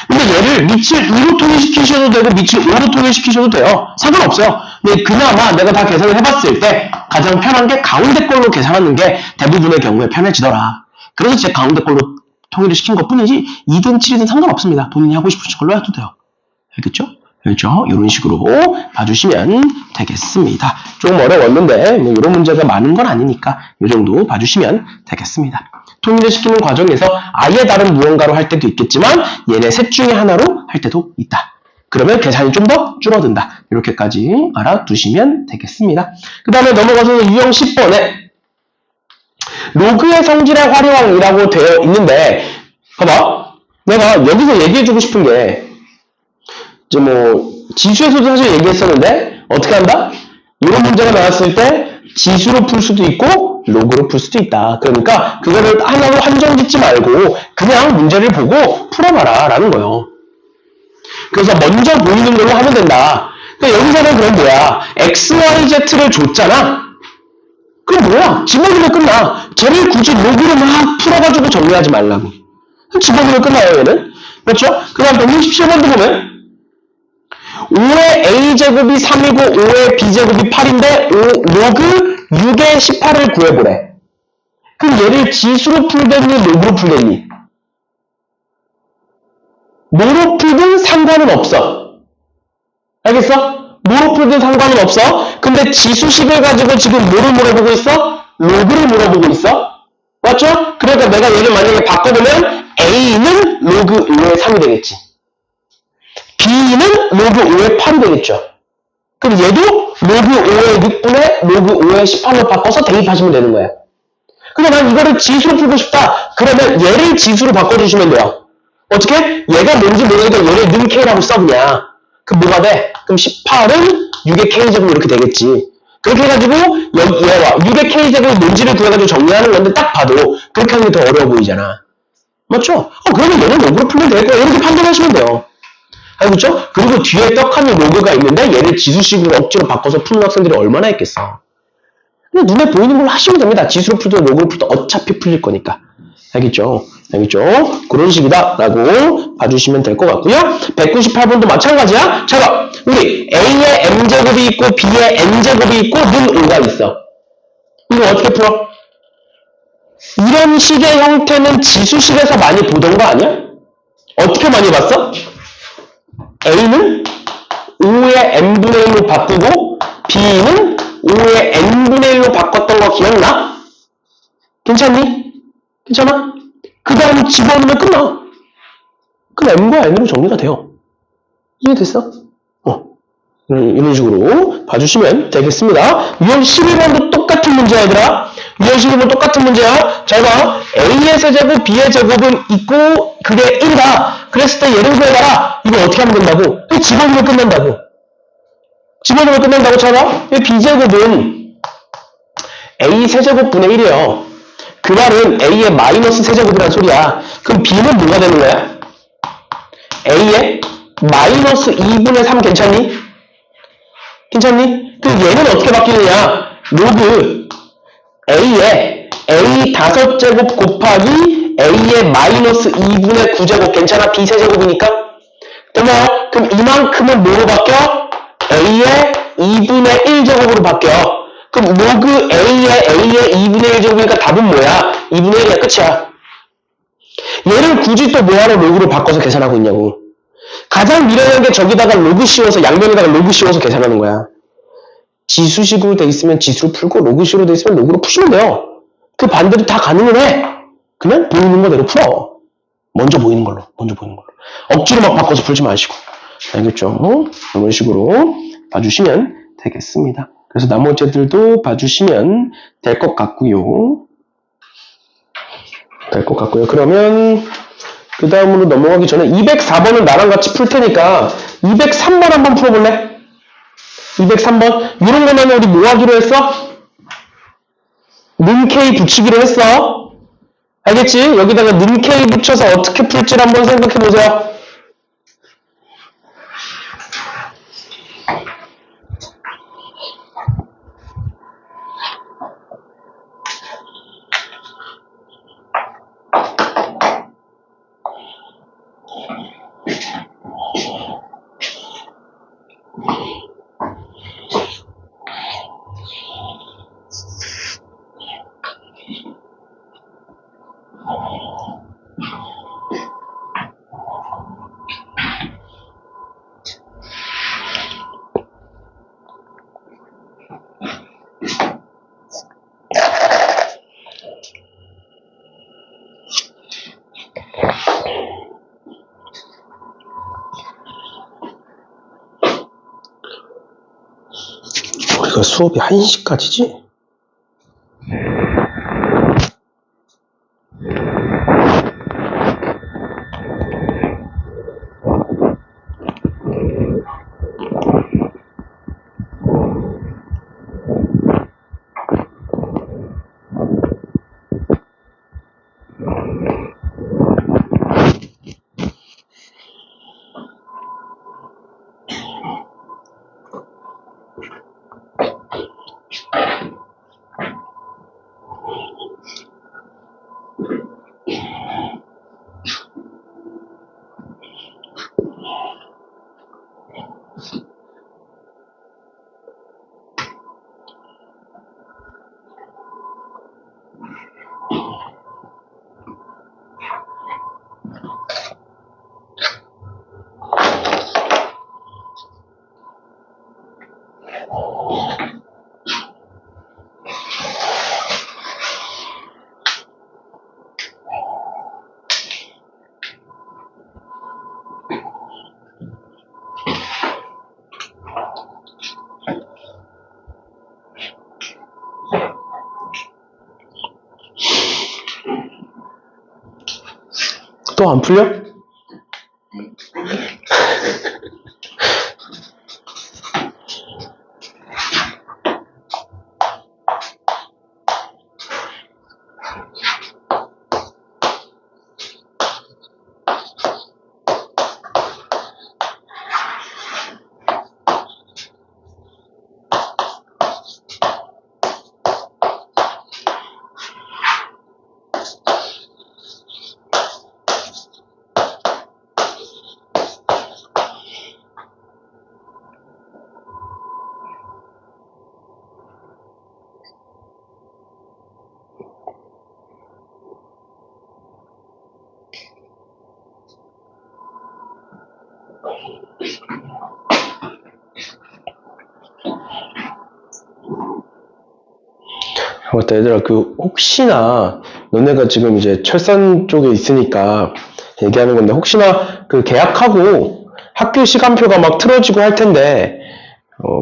근데 얘를 미칠 2로 통일시키셔도 되고 미칠 5로 통일시키셔도 돼요. 상관없어요. 근데 그나마 내가 다 계산을 해봤을 때 가장 편한 게 가운데 걸로 계산하는 게 대부분의 경우에 편해지더라. 그래서 제가 가운데 걸로 통일을 시킨 것 뿐이지 2든 7이든 상관없습니다. 본인이 하고 싶으신 걸로 해도 돼요. 알겠죠? 알겠죠? 이런 식으로 봐주시면 되겠습니다. 조금 어려웠는데 뭐 이런 문제가 많은 건 아니니까 이 정도 봐주시면 되겠습니다. 통일을 시키는 과정에서 아예 다른 무언가로 할 때도 있겠지만 얘네 셋 중에 하나로 할 때도 있다. 그러면 계산이 좀 더 줄어든다. 이렇게까지 알아두시면 되겠습니다. 그 다음에 넘어가서 유형 10번에 로그의 성질의 활용이라고 되어 있는데 봐봐. 내가 여기서 얘기해주고 싶은 게 이제 뭐 지수에서도 사실 얘기했었는데 어떻게 한다? 이런 문제가 나왔을 때 지수로 풀 수도 있고 로그로 풀 수도 있다. 그러니까 그거를 하나로 한정 짓지 말고 그냥 문제를 보고 풀어봐라 라는 거예요. 그래서 먼저 보이는 걸로 하면 된다. 그러니까 여기서는 그럼 뭐야? x, y, z를 줬잖아. 그럼 뭐야? 집어넣으면 끝나. 쟤를 굳이 로그로 막 풀어가지고 정리하지 말라고. 집어넣으면 끝나요 얘는. 그렇죠? 그 다음 167번도 보면 5의 a제곱이 3이고 5의 b제곱이 8인데 로그 6의 18을 구해보래. 그럼 얘를 지수로 풀겠니? 로그로 풀겠니? 뭐로 풀든 상관은 없어. 알겠어? 뭐로 풀든 상관은 없어. 근데 지수식을 가지고 지금 뭐를 물어보고 있어? 로그를 물어보고 있어. 맞죠? 그러니까 내가 얘를 만약에 바꿔보면 a는 로그 5의 3이 되겠지. b는 로그 5의 8이 되겠죠. 그럼 얘도 로그 5의 6분의 로그 5의 18로 바꿔서 대입하시면 되는 거야. 근데 난 이거를 지수로 풀고 싶다. 그러면 얘를 지수로 바꿔주시면 돼요. 어떻게? 얘가 뭔지 모르니까 얘를 는 k라고 써 그냥. 그럼 뭐가 돼? 그럼 18은 6의 k제곱 이렇게 되겠지. 그렇게 해가지고 얘와 6의 k제곱이 뭔지를 구해가지고 정리하는 건데 딱 봐도 그렇게 하는 게 더 어려워 보이잖아. 맞죠? 그러면 얘는 로그로 풀면 될 거야. 이렇게 판단하시면 돼요. 알겠죠? 그리고 뒤에 떡하니 로그가 있는데 얘를 지수식으로 억지로 바꿔서 푸는 학생들이 얼마나 있겠어. 그냥 눈에 보이는 걸로 하시면 됩니다. 지수로 풀든 로그로 풀든 어차피 풀릴 거니까. 알겠죠? 알겠죠? 그런 식이다 라고 봐주시면 될 것 같고요. 198번도 마찬가지야. 자, 우리 A의 M제곱이 있고 B의 N제곱이 있고 는 5가 있어. 이거 어떻게 풀어? 이런 식의 형태는 지수식에서 많이 보던 거 아니야? 어떻게 많이 봤어? A는 5의 n분의 1로 바꾸고 B는 5의 n분의 1로 바꿨던 거 기억나? 괜찮니? 괜찮아? 그 다음 집어넣으면 끝나. 그럼 M과 N으로 정리가 돼요. 이해됐어? 이런 식으로 봐주시면 되겠습니다. 유형 12번도 똑같은 문제야, 얘들아. 유형 12번 똑같은 문제야. 잘 봐. A의 세제곱, B의 제곱은 있고, 그게 1이다. 그랬을 때 얘를 구해봐라. 이거 어떻게 하면 된다고? 집어넣으면 끝난다고. 집어넣으면 끝난다고 쳐봐. B제곱은 A 세제곱분의 1이에요. 그 말은 A의 마이너스 세제곱이란 소리야. 그럼 B는 뭐가 되는 거야? A의 마이너스 2분의 3 괜찮니? 괜찮니? 그 얘는 어떻게 바뀌느냐? 로그 A의 A 5제곱 곱하기 A의 마이너스 2분의 9제곱 괜찮아? B 세제곱이니까? 그럼 이만큼은 뭐로 바뀌어? A의 2분의 1제곱으로 바뀌어. 그럼 로그 A의 2분의 1제곱이니까 답은 뭐야? 2분의 1이야. 끝이야. 얘를 굳이 또 뭐하러 로그로 바꿔서 계산하고 있냐고. 가장 미련한 게 저기다가 로그 씌워서 양변에다가 로그 씌워서 계산하는 거야. 지수식으로 돼 있으면 지수로 풀고 로그식으로 돼 있으면 로그로 푸시면 돼요. 그 반대도 다 가능은 해. 그냥 보이는 거대로 풀어. 먼저 보이는 걸로. 억지로 막 바꿔서 풀지 마시고. 알겠죠? 이런 식으로 봐주시면 되겠습니다. 그래서 나머지 애들도 봐주시면 될 것 같고요. 그러면 그 다음으로 넘어가기 전에 204번은 나랑 같이 풀 테니까 203번 한번 풀어볼래? 203번 이런 거는 우리 뭐 하기로 했어? 는 K 붙이기로 했어. 알겠지? 여기다가 는 K 붙여서 어떻게 풀지를 한번 생각해보세요. 우리가 수업이 1시까지지? 또 안 풀려? 맞다, 얘들아, 혹시나, 너네가 지금 이제 철산 쪽에 있으니까 얘기하는 건데, 혹시나 계약하고 학교 시간표가 막 틀어지고 할 텐데,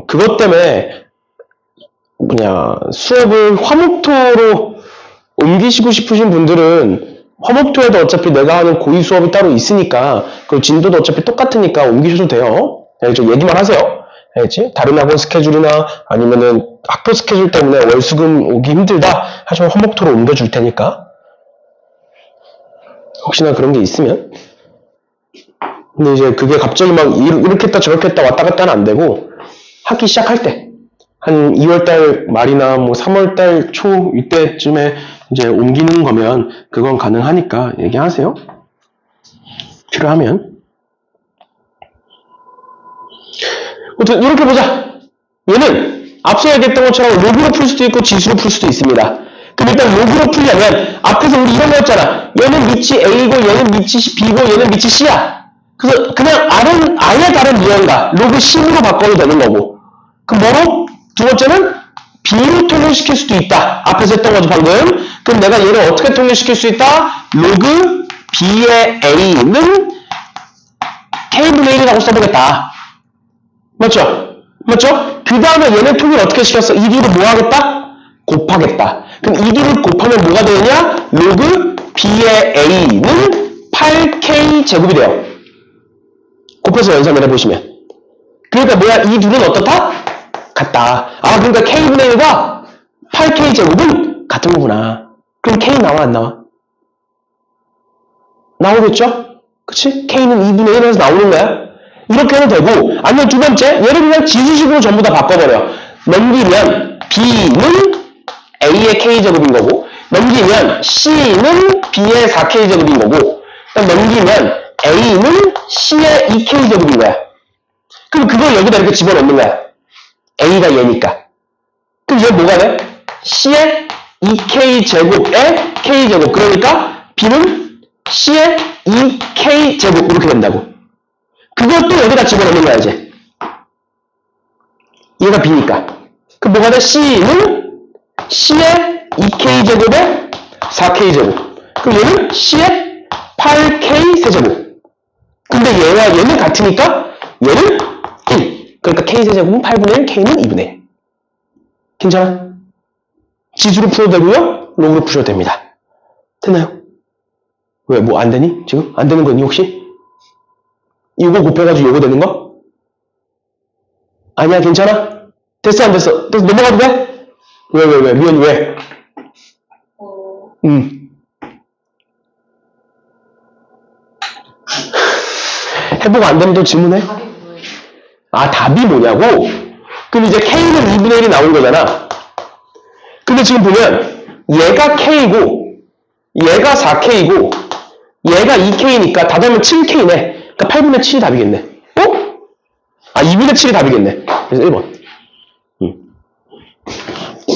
그것 때문에, 수업을 화목토로 옮기시고 싶으신 분들은, 화목토에도 어차피 내가 하는 고의 수업이 따로 있으니까, 그리고 진도도 어차피 똑같으니까 옮기셔도 돼요. 얘기만 하세요. 알겠지? 다른 학원 스케줄이나 아니면은 학교 스케줄 때문에 월수금 오기 힘들다 하시면 화목토로 옮겨줄 테니까. 혹시나 그런 게 있으면. 근데 이제 그게 갑자기 막 이렇게 했다 저렇게 했다 왔다 갔다는 안 되고 학기 시작할 때 한 2월달 말이나 뭐 3월달 초 이때쯤에 이제 옮기는 거면 그건 가능하니까 얘기하세요. 필요하면. 이렇게 보자. 얘는 앞서 얘기했던 것처럼 로그로 풀 수도 있고 지수로 풀 수도 있습니다. 그럼 일단 로그로 풀려면 앞에서 우리 이런 거 했잖아. 얘는 밑이 A고 얘는 밑이 B고 얘는 밑이 C야. 그래서 그냥 아예 다른 무언가 로그 C로 바꿔도 되는 거고. 그럼 뭐로? 두 번째는 B로 통일시킬 수도 있다. 앞에서 했던 거죠 방금. 그럼 내가 얘를 어떻게 통일시킬 수 있다? 로그 B의 A는 K분의 2분의 1이라고 써보겠다. 맞죠? 맞죠? 그 다음에 얘네 통일 어떻게 시켰어? 이 둘을 뭐 하겠다? 곱하겠다. 그럼 이 둘을 곱하면 뭐가 되느냐? 로그 b의 a는 8k 제곱이 돼요. 곱해서 연산을 해보시면. 그러니까 뭐야? 이 둘은 어떻다? 같다. 아, 그러니까 k분의 1과 8k 제곱은 같은 거구나. 그럼 k 나와 안 나와? 나오겠죠? 그치? k는 2분의 1에서 나오는 거야. 이렇게 해도 되고, 아니면 두 번째, 얘를 그냥 지수식으로 전부 다 바꿔버려. 넘기면 b는 a의 k제곱인 거고, 넘기면 c는 b의 4k제곱인 거고, 넘기면 a는 c의 2k제곱인 거야. 그럼 그걸 여기다 이렇게 집어넣는 거야. a가 얘니까. 그럼 얘 뭐가 돼? c의 2k제곱의 k제곱. 그러니까 b는 c의 2k제곱 이렇게 된다고. 그것도 여기다 집어넣는 거야 이제. 얘가 b니까. 그럼 뭐가 돼? c는 c의 2k제곱의 4k제곱. 그럼 얘는 c의 8k 세제곱. 근데 얘와 얘는 같으니까 얘는 1. 그러니까 k 세제곱은 8분의 1, k는 2분의 1. 괜찮아? 지수로 풀어도 되고요. 로그로 푸셔도 됩니다. 됐나요? 왜? 뭐 안 되니? 지금? 안 되는 거니 혹시? 이거 곱해가지고 요거 되는 거? 아니야, 괜찮아? 됐어, 안 됐어? 됐어, 넘어가도 돼? 왜? 미연이 왜? 해보고 안 되면 또 질문해? 아, 답이 뭐냐고? 그럼 이제 K는 2분의 1이 나온 거잖아. 근데 지금 보면 얘가 K고 얘가 4K고 얘가 2K니까 다 더하면 7K네. 그러니까 8분의 7이 답이겠네. 어? 아, 2분의 7이 답이겠네. 그래서 1번.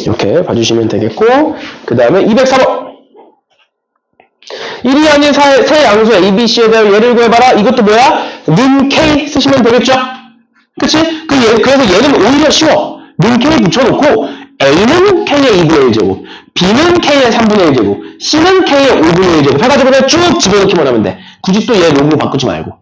이렇게 봐주시면 되겠고, 그 다음에 204번. 1이 아닌 세 양수 A, B, C에 대한 예를 구해봐라. 이것도 뭐야? 는 K 쓰시면 되겠죠? 그치? 그래서 얘는 오히려 쉬워. 는 K 붙여놓고 A는 K의 2분의 1제곱, B는 K의 3분의 1제곱, C는 K의 5분의 1제곱 해가지고 그냥 쭉 집어넣기만 하면 돼. 굳이 또 얘 로그로 바꾸지 말고.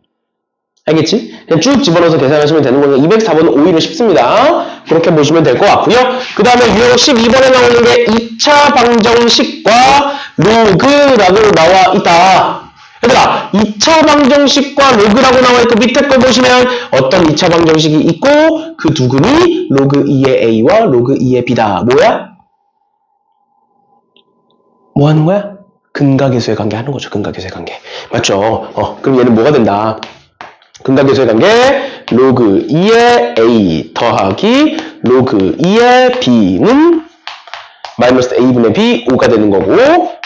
알겠지? 그냥 쭉 집어넣어서 계산하시면 되는 거니까 204번은 오히려 쉽습니다. 그렇게 보시면 될 것 같고요. 그 다음에 유형 12번에 나오는 게 2차 방정식과 로그라고 나와 있다. 얘들아, 2차 방정식과 로그라고 나와 있고 밑에 거 보시면 어떤 2차 방정식이 있고 그 두근이 로그 2의 a와 로그 2의 b다. 뭐야? 뭐 하는 거야? 근각계수의 관계 하는 거죠. 근각계수의 관계. 맞죠? 그럼 얘는 뭐가 된다? 근각계수의 관계 로그 2의 a 더하기 로그 2의 b는 마이너스 a분의 b 5가 되는 거고,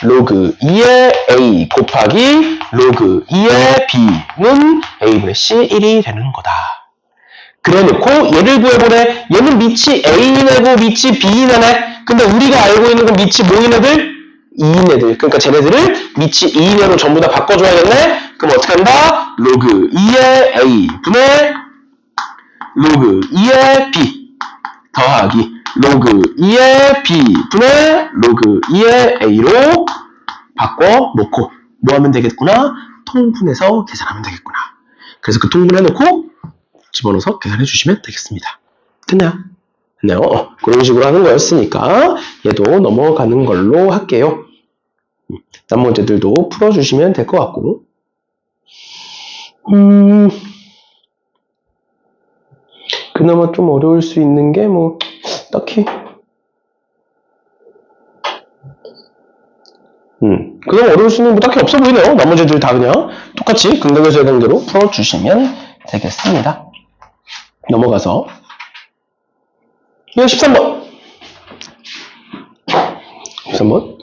로그 2의 a 곱하기 로그 2의 b는 a분의 c 1이 되는 거다. 그래놓고 얘를 구해보래. 얘는 밑이 a인애고 밑이 b인애네. 근데 우리가 알고 있는 건 밑이 뭐인 애들? 2인 애들. 그러니까 쟤네들을 밑이 2인애로 전부 다 바꿔줘야겠네. 그럼 어떻게 한다? 로그 2의 a 분의 로그 2의 b 더하기 로그 2의 b 분의 로그 2의 a로 바꿔놓고 뭐 하면 되겠구나? 통분해서 계산하면 되겠구나. 그래서 그 통분해놓고 집어넣어서 계산해 주시면 되겠습니다. 됐나요? 됐나요? 그런 식으로 하는 거였으니까 얘도 넘어가는 걸로 할게요. 남은 문제들도 풀어주시면 될 것 같고, 그나마 좀 어려울 수 있는 게 뭐 딱히 그나마 어려울 수 있는 거 딱히 없어 보이네요. 나머지들 다 그냥 똑같이 근각계수의 관계로 풀어주시면 되겠습니다. 넘어가서 13번 13번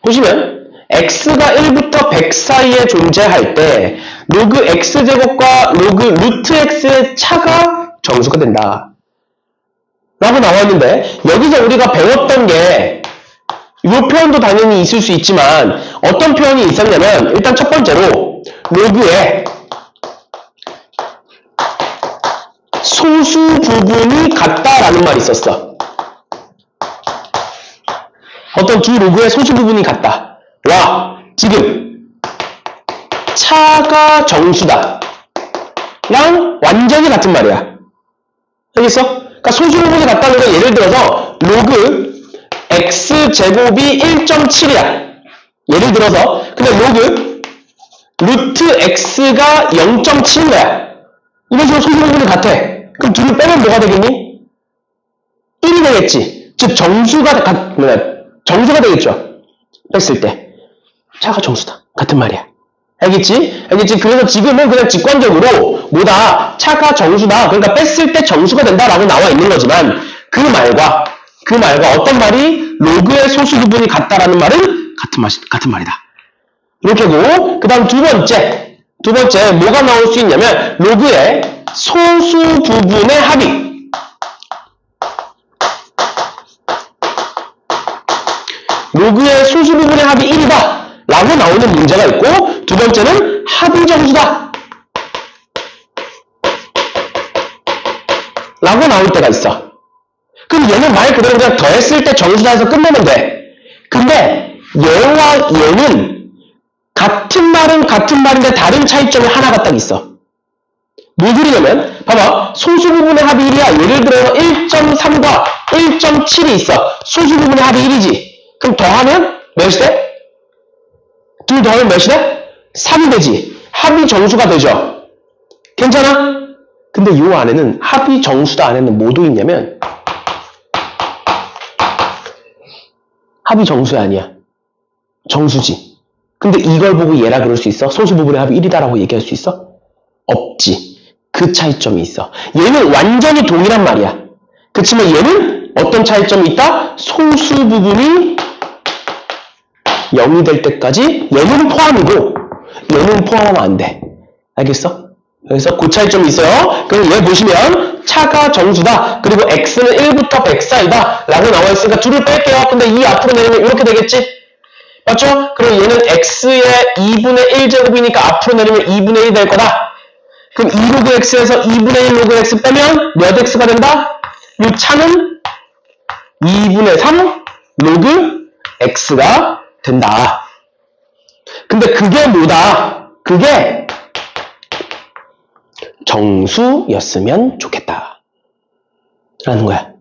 보시면 x가 1부터 100 사이에 존재할 때 로그 x제곱과 로그 루트 x의 차가 정수가 된다 라고 나왔는데, 여기서 우리가 배웠던 게 이 표현도 당연히 있을 수 있지만 어떤 표현이 있었냐면, 일단 첫 번째로 로그의 소수 부분이 같다라는 말이 있었어. 어떤 두 로그의 소수 부분이 같다. 와, 지금 차가 정수다. 완전히 같은 말이야. 알겠어? 그러니까 소수 부분이 같다는 건 예를 들어서 로그 x제곱이 1.7이야. 예를 들어서 근데 로그 루트 x가 0.7인 거야. 이런 식으로 소수 부분이 같아. 그럼 둘을 빼면 뭐가 되겠니? 1이 되겠지. 즉 정수가 되겠죠. 뺐을 때 차가 정수다. 같은 말이야. 알겠지? 그래서 지금은 그냥 직관적으로 뭐다? 차가 정수다. 그러니까 뺐을 때 정수가 된다라고 나와 있는 거지만 그 말과 어떤 말이 로그의 소수 부분이 같다라는 말은 같은 말이다. 이렇게 하고 그 다음 두 번째 뭐가 나올 수 있냐면 로그의 소수 부분의 합이 로그의 소수 부분의 합이 1이다 라고 나오는 문제가 있고 두 번째는 합이 정수다 라고 나올 때가 있어. 그럼 얘는 말 그대로 그냥 더했을 때 정수다 해서 끝내면 돼. 근데 얘와 얘는 같은 말은 같은 말인데 다른 차이점이 하나가 딱 있어. 뭔 소리냐면 봐봐. 소수 부분의 합이 1이야. 예를 들어 1.3과 1.7이 있어. 소수 부분의 합이 1이지. 그럼 더하면 몇이 돼? 둘 더하면 몇이 돼? 3이 되지. 합이 정수가 되죠. 괜찮아? 근데 이 안에는 합이 정수다 안에는 뭐도 있냐면 합이 정수야 아니야. 정수지. 근데 이걸 보고 얘라 그럴 수 있어? 소수 부분의 합이 1이다라고 얘기할 수 있어? 없지. 그 차이점이 있어. 얘는 완전히 동일한 말이야. 그치만 얘는 어떤 차이점이 있다? 소수 부분이 0이 될 때까지 얘는 포함이고 얘는 포함하면 안 돼. 알겠어? 그래서 그 차이점이 있어요. 그래서 얘 보시면 차가 정수다. 그리고 x는 1부터 100 사이다 라고 나와 있으니까 둘을 뺄게요. 근데 2 앞으로 내리면 이렇게 되겠지? 맞죠? 그럼 얘는 x의 2분의 1제곱이니까 앞으로 내리면 2분의 1이 될 거다. 그럼 2 로그 x에서 2분의 1 로그 x 빼면 몇 x가 된다? 이 차는 2분의 3 로그 x가 된다. 근데 그게 뭐다? 그게 정수였으면 좋겠다. 라는 거야.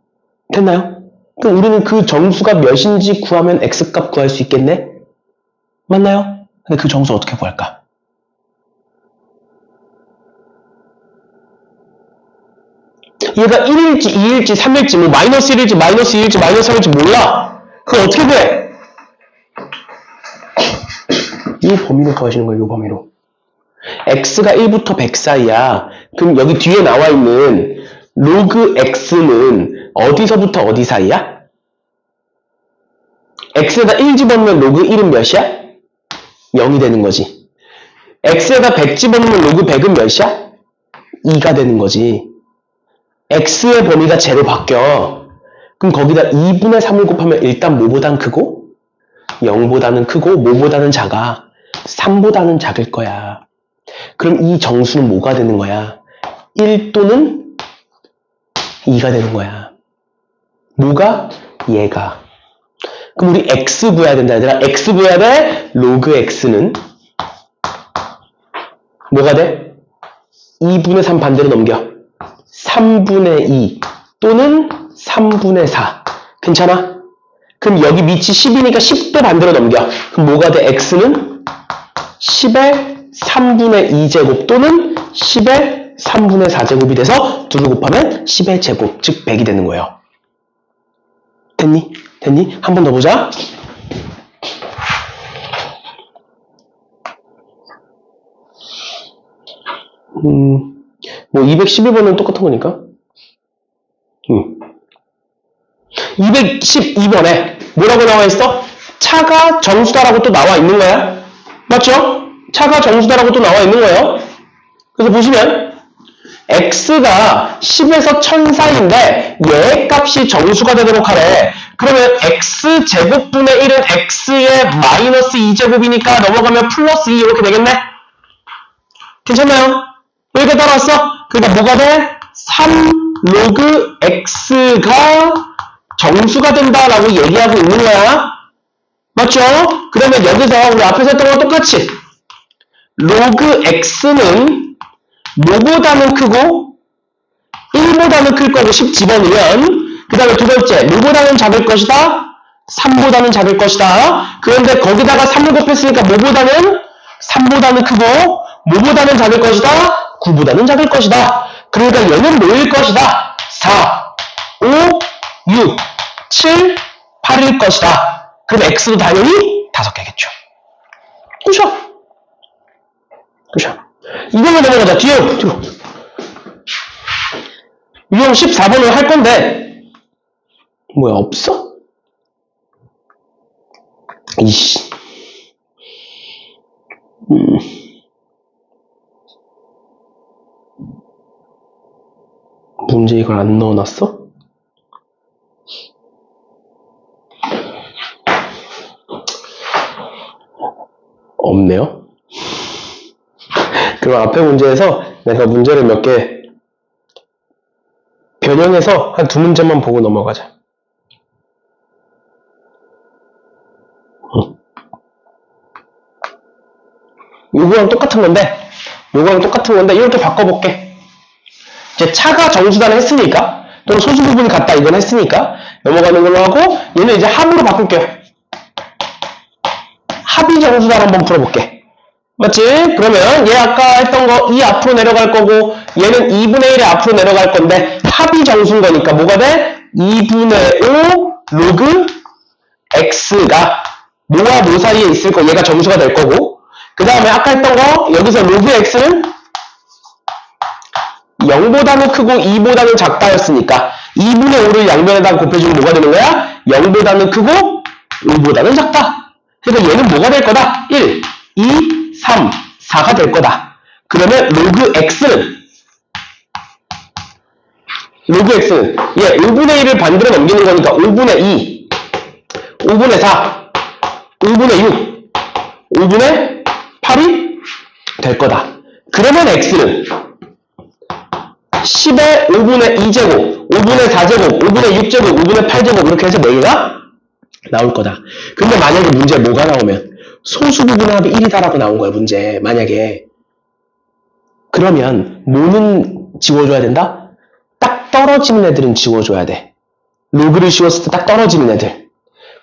됐나요? 그럼 우리는 그 정수가 몇인지 구하면 x값 구할 수 있겠네? 맞나요? 근데 그 정수 어떻게 구할까? 얘가 1일지 2일지 3일지 뭐 마이너스 1일지 마이너스 2일지 마이너스 3일지 몰라. 그걸 어떻게 구해? 이 범위로 구하시는 거예요. 이 범위로. x가 1부터 100 사이야. 그럼 여기 뒤에 나와 있는 로그 x는 어디서부터 어디 사이야? x에다 1 집어넣으면 로그 1은 몇이야? 0이 되는 거지. x에다 100 집어넣으면 로그 100은 몇이야? 2가 되는 거지. x의 범위가 제로 바뀌어. 그럼 거기다 2분의 3을 곱하면 일단 뭐보단 크고 0보다는 크고 뭐보다는 작아. 3보다는 작을 거야. 그럼 이 정수는 뭐가 되는 거야? 1 또는 2가 되는 거야. 뭐가? 얘가. 그럼 우리 x 구해야 된다 얘들아. x 구해야 돼. 로그 x는 뭐가 돼? 2분의 3 반대로 넘겨. 3분의 2 또는 3분의 4. 괜찮아? 그럼 여기 밑이 10이니까 10도 반대로 넘겨. 그럼 뭐가 돼? x는 10의 3분의 2제곱 또는 10의 3분의 4제곱이 돼서 둘을 곱하면 10의 제곱, 즉 100이 되는 거예요. 됐니? 됐니? 한 번 더 보자. 뭐 212번은 똑같은 거니까. 212번에 뭐라고 나와 있어? 차가 정수다라고 또 나와 있는 거야. 맞죠? 차가 정수다라고 또 나와 있는 거예요. 그래서 보시면 x가 10에서 1000 사이인데 얘 값이 정수가 되도록 하래. 그러면 x제곱분의 1은 x의 마이너스 2제곱이니까 넘어가면 플러스 2 이렇게 되겠네? 괜찮나요? 여기까지 따라왔어? 그러니까 뭐가 돼? 3 로그 x가 정수가 된다라고 얘기하고 있는 거야. 맞죠? 그러면 여기서 우리 앞에서 했던 거랑 똑같이 로그 x는 뭐보다는 크고 1보다는 클 거고 10 집어넣으면 그 다음에 두 번째 뭐보다는 작을 것이다 3보다는 작을 것이다. 그런데 거기다가 3을 곱했으니까 뭐보다는 3보다는 크고 뭐보다는 작을 것이다 9보다는 작을 것이다. 그러니까 얘는 뭐일 것이다 4 5 6 7 8일 것이다. 그럼 x도 당연히 5개겠죠. 그죠? 그죠? 이거만 넘어가자. 뒤로. 유형 14번을 할 건데, 뭐야, 없어? 이씨. 문제 이걸 안 넣어놨어? 없네요. 그럼 앞에 문제에서 내가 문제를 몇 개 변형해서 한 2문제만 보고 넘어가자. 요거랑 똑같은 건데 이렇게 바꿔볼게. 이제 차가 정수단을 했으니까 또는 소수 부분이 같다 이건 했으니까 넘어가는 걸로 하고 얘는 이제 합으로 바꿀게요. 합의 정수단 한번 풀어볼게. 맞지? 그러면 얘 아까 했던 거 2 앞으로 내려갈 거고 얘는 2분의 1에 앞으로 내려갈 건데 합의 정수인 거니까 뭐가 돼? 2분의 5 로그 x가 뭐와 뭐 사이에 있을 거 얘가 정수가 될 거고 그 다음에 아까 했던 거 여기서 로그 x는 0보다는 크고 2보다는 작다였으니까 2분의 5를 양변에다가 곱해주면 뭐가 되는 거야? 0보다는 크고 5보다는 작다. 그러니까 얘는 뭐가 될 거다? 1, 2, 3, 4가 될 거다. 그러면 로그 x는 얘 5분의 1을 반대로 넘기는 거니까 5분의 2, 5분의 4, 5분의 6, 5분의 8이 될 거다. 그러면 x는 10의 5분의 2제곱, 5분의 4제곱, 5분의 6제곱, 5분의 8제곱 이렇게 해서 4개가 나올 거다. 근데 만약에 문제 뭐가 나오면 소수 부분의 합이 1이다라고 나온 거야 문제. 만약에 그러면 뭐는 지워줘야 된다? 딱 떨어지는 애들은 지워줘야 돼. 로그를 씌웠을 때 딱 떨어지는 애들.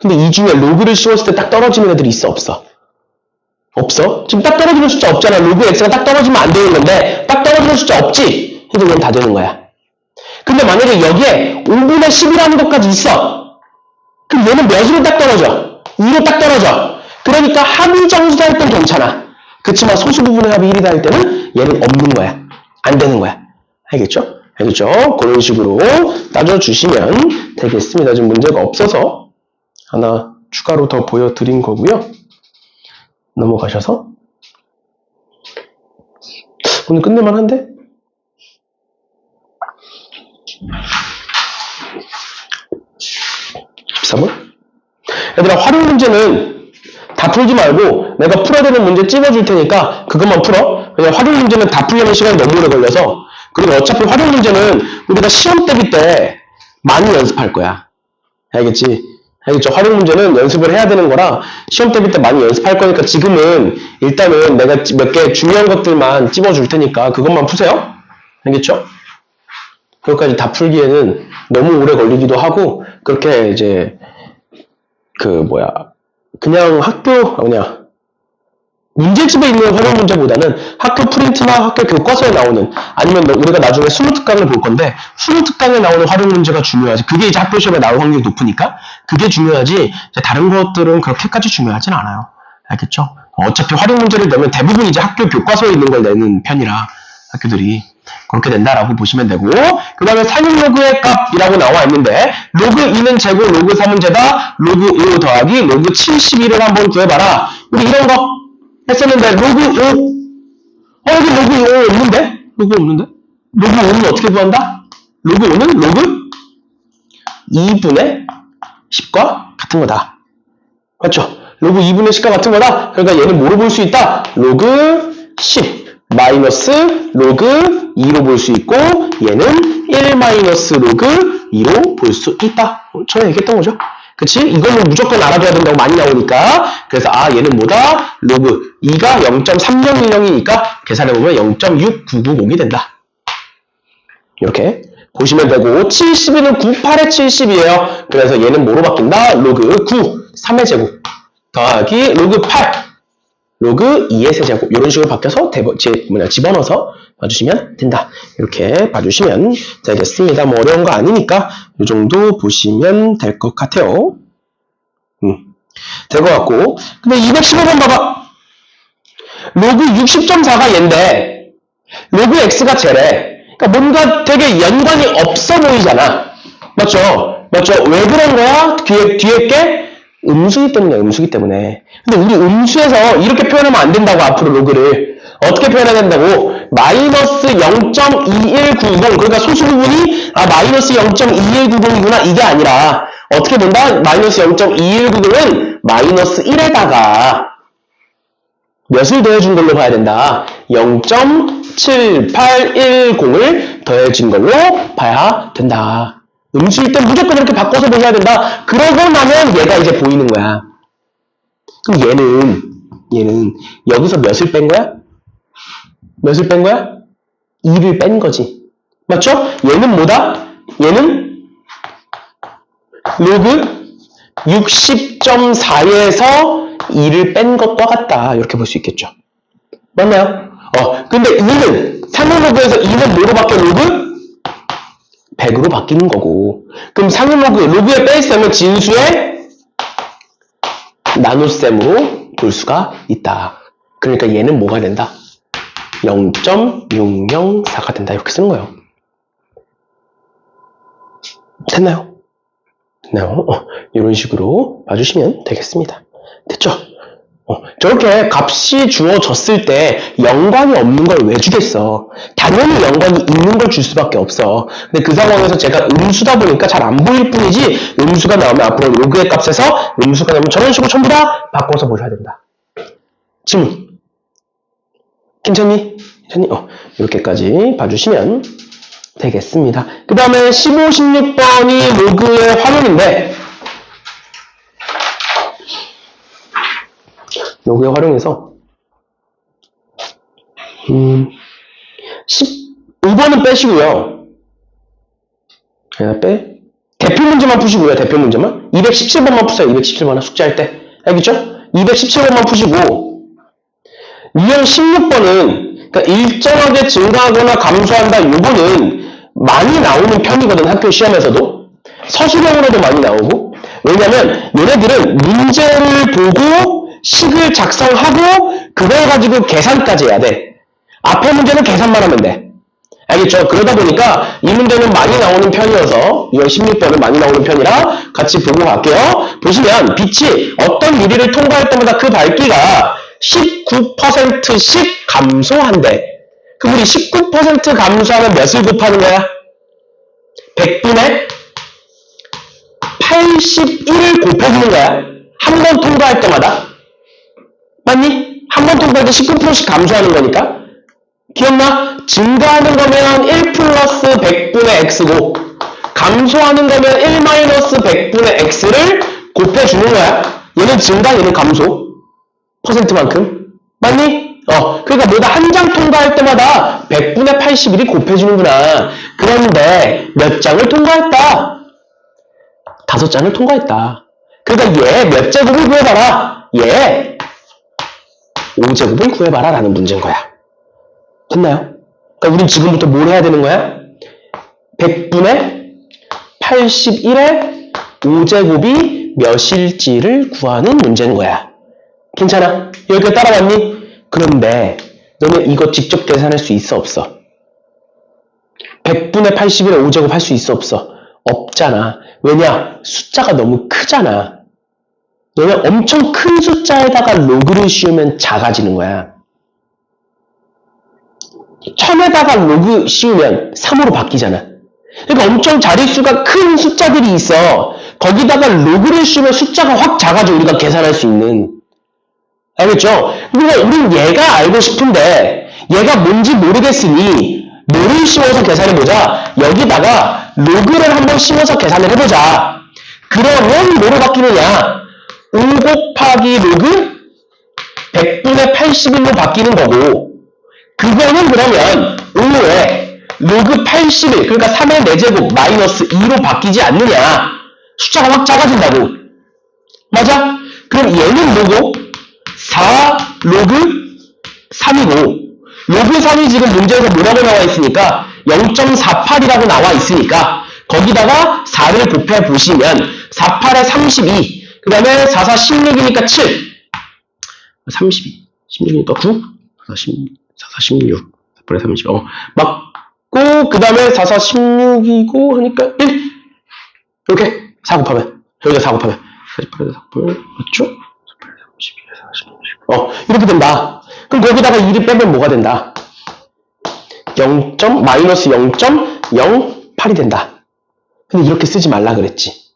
근데 이 중에 로그를 씌웠을 때 딱 떨어지는 애들이 있어 없어? 없어? 지금 딱 떨어지는 숫자 없잖아. 로그 x가 딱 떨어지면 안 되는 건데 딱 떨어지는 숫자 없지? 해도 그럼 다 되는 거야. 근데 만약에 여기에 5분의 10이라는 것까지 있어. 그럼 얘는 몇으로 딱 떨어져? 2로 딱 떨어져. 그러니까 합의 정수다 할 땐 괜찮아. 그렇지만 소수 부분의 합이 1이다 할 때는 얘는 없는 거야. 안 되는 거야. 알겠죠? 알겠죠? 그런 식으로 따져주시면 되겠습니다. 지금 문제가 없어서 하나 추가로 더 보여드린 거고요. 넘어가셔서 오늘 끝낼만한데? 얘들아 활용 문제는 다 풀지 말고 내가 풀어야 되는 문제 찍어줄 테니까 그것만 풀어. 왜냐면 활용 문제는 다 풀려면 시간이 너무 오래 걸려서. 그리고 어차피 활용 문제는 우리가 시험 대비 때 많이 연습할 거야. 알겠지? 알겠죠? 활용 문제는 연습을 해야 되는 거라 시험 대비 때 많이 연습할 거니까 지금은 일단은 내가 몇 개 중요한 것들만 찝어줄 테니까 그것만 푸세요. 알겠죠? 그것까지 다 풀기에는 너무 오래 걸리기도 하고 그렇게 이제 그냥 문제집에 있는 활용 문제보다는 학교 프린트나 학교 교과서에 나오는 아니면 우리가 나중에 수능 특강을 볼 건데 수능 특강에 나오는 활용 문제가 중요하지. 그게 이제 학교 시험에 나올 확률이 높으니까 그게 중요하지. 다른 것들은 그렇게까지 중요하진 않아요. 알겠죠? 어차피 활용 문제를 내면 대부분 이제 학교 교과서에 있는 걸 내는 편이라 학교들이 그렇게 된다라고 보시면 되고 그 다음에 상용 로그의 값이라고 나와 있는데 로그 2는 제곱 로그 3은 제다 로그 5 더하기 로그 71을 한번 구해봐라. 우리 이런 거 했었는데 로그 5 여기 로그 5 없는데? 로그 5는 어떻게 구한다? 로그 5는 로그 2분의 10과 같은 거다. 맞죠? 로그 2분의 10과 같은 거다. 그러니까 얘는 뭐로 볼 수 있다? 로그 10 마이너스 로그 2로 볼 수 있고 얘는 1 마이너스 로그 2로 볼 수 있다. 전에 얘기했던 거죠. 그치? 이걸로 무조건 알아둬야 된다고 많이 나오니까. 그래서 얘는 뭐다? 로그 2가 0.3010이니까 계산해보면 0.6990이 된다. 이렇게 보시면 되고 72는 98의 70이에요. 그래서 얘는 뭐로 바뀐다? 로그 9, 3의 제곱 더하기 로그 8, 로그 2의 세제곱 이런 식으로 바뀌어서 집어넣어서 봐주시면 된다. 이렇게 봐주시면 되겠습니다. 뭐 어려운 거 아니니까 이 정도 보시면 될 것 같아요. 될 것 같고 근데 215번 봐봐. 로그 60.4가 얘인데 로그 x가 쟤래. 그러니까 뭔가 되게 연관이 없어 보이잖아. 맞죠? 맞죠? 왜 그런 거야? 뒤에 게 음수기 때문에, 음수기 때문에. 근데 우리 음수에서 이렇게 표현하면 안 된다고, 앞으로 로그를. 어떻게 표현해야 된다고? 마이너스 0.2190. 그러니까 소수 부분이, 마이너스 0.2190이구나. 이게 아니라, 어떻게 본다? 마이너스 0.2190은 마이너스 1에다가 몇을 더해준 걸로 봐야 된다. 0.7810을 더해준 걸로 봐야 된다. 음수일 때 무조건 이렇게 바꿔서 보셔야 된다. 그러고 나면 얘가 이제 보이는 거야. 그럼 얘는 여기서 몇을 뺀 거야? 몇을 뺀 거야? 2를 뺀 거지. 맞죠? 얘는 뭐다? 얘는 로그 60.4에서 2를 뺀 것과 같다. 이렇게 볼 수 있겠죠. 맞나요? 근데 2는 상용로그에서 2는 뭐로 바뀌어? 로그 100으로 바뀌는 거고. 그럼 상용로그, 로그의 베이스하면 진수의 나눗셈으로 볼 수가 있다. 그러니까 얘는 뭐가 된다? 0.604가 된다. 이렇게 쓰는 거예요. 됐나요? 됐나요? 이런 식으로 봐주시면 되겠습니다. 됐죠? 저렇게 값이 주어졌을 때 연관이 없는 걸 왜 주겠어? 당연히 연관이 있는 걸 줄 수밖에 없어. 근데 그 상황에서 제가 음수다 보니까 잘 안 보일 뿐이지, 음수가 나오면 앞으로 로그의 값에서 음수가 나오면 저런 식으로 전부 다 바꿔서 보셔야 된다. 질문. 괜찮니? 괜찮니? 이렇게까지 봐주시면 되겠습니다. 그 다음에 15, 16번이 로그의 활용인데, 로그에 활용해서 15번은 빼시고요. 빼. 대표 문제만 푸시고요. 대표 문제만. 217번만 푸세요. 217번은 숙제할 때. 알겠죠? 217번만 푸시고 유형 16번은 그러니까 일정하게 증가하거나 감소한다. 요거는 많이 나오는 편이거든. 학교 시험에서도. 서술형으로도 많이 나오고. 왜냐면 얘네들은 문제를 보고 식을 작성하고 그걸 가지고 계산까지 해야 돼. 앞에 문제는 계산만 하면 돼. 알겠죠? 그러다 보니까 이 문제는 많이 나오는 편이어서 2월 16번은 많이 나오는 편이라 같이 보고 갈게요. 보시면 빛이 어떤 유리를 통과할 때마다 그 밝기가 19%씩 감소한대. 그럼 우리 19% 감소하면 몇을 곱하는 거야? 100분의 81을 곱해주는 거야. 한 번 통과할 때마다. 맞니? 한 번 통과할 때 19%씩 감소하는 거니까. 기억나? 증가하는 거면 1 플러스 100분의 x고 감소하는 거면 1 마이너스 100분의 x를 곱해주는 거야. 얘는 증가, 얘는 감소. 퍼센트만큼. 맞니? 그러니까 뭐다 한 장 통과할 때마다 100분의 81이 곱해주는구나. 그런데 몇 장을 통과했다? 5장을 통과했다. 그러니까 얘 몇 제곱을 구해봐라. 얘 5제곱을 구해봐라 라는 문제인 거야. 됐나요? 그러니까 우린 지금부터 뭘 해야 되는 거야? 100분의 81의 5제곱이 몇일지를 구하는 문제인 거야. 괜찮아? 여기까지 따라왔니? 그런데 너네 이거 직접 계산할 수 있어 없어? 100분의 81의 5제곱 할 수 있어 없어? 없잖아. 왜냐? 숫자가 너무 크잖아. 너네 엄청 큰 숫자에다가 로그를 씌우면 작아지는 거야. 1000에다가 로그 씌우면 3으로 바뀌잖아. 그러니까 엄청 자릿수가 큰 숫자들이 있어. 거기다가 로그를 씌우면 숫자가 확 작아져. 우리가 계산할 수 있는. 알겠죠? 그러니까 우린 얘가 알고 싶은데 얘가 뭔지 모르겠으니 뭐를 씌워서 계산해보자. 여기다가 로그를 한번 씌워서 계산을 해보자. 그러면 뭐로 바뀌느냐? 5 곱하기 로그 100분의 81로 바뀌는 거고, 그거는 그러면 5에 로그 81, 그러니까 3의 4제곱 마이너스 2로 바뀌지 않느냐? 숫자가 확 작아진다고. 맞아? 그럼 얘는 뭐고? 4 로그 3이고, 로그 3이 지금 문제에서 뭐라고 나와 있으니까 0.48이라고 나와 있으니까 거기다가 4를 곱해 보시면 4, 8에 32, 그 다음에 4, 4, 16이니까 7, 32, 16이니까 9, 4, 16, 4, 8에 30, 맞고, 그 다음에 4, 4, 16이고 하니까 1, 이렇게 4 곱하면, 여기가 4 곱하면 48에서 4 곱하면 맞죠? 48에서 32에서 46, 이렇게 된다. 그럼 거기다가 1을 빼면 뭐가 된다? 마이너스 0.08이 된다. 근데 이렇게 쓰지 말라 그랬지.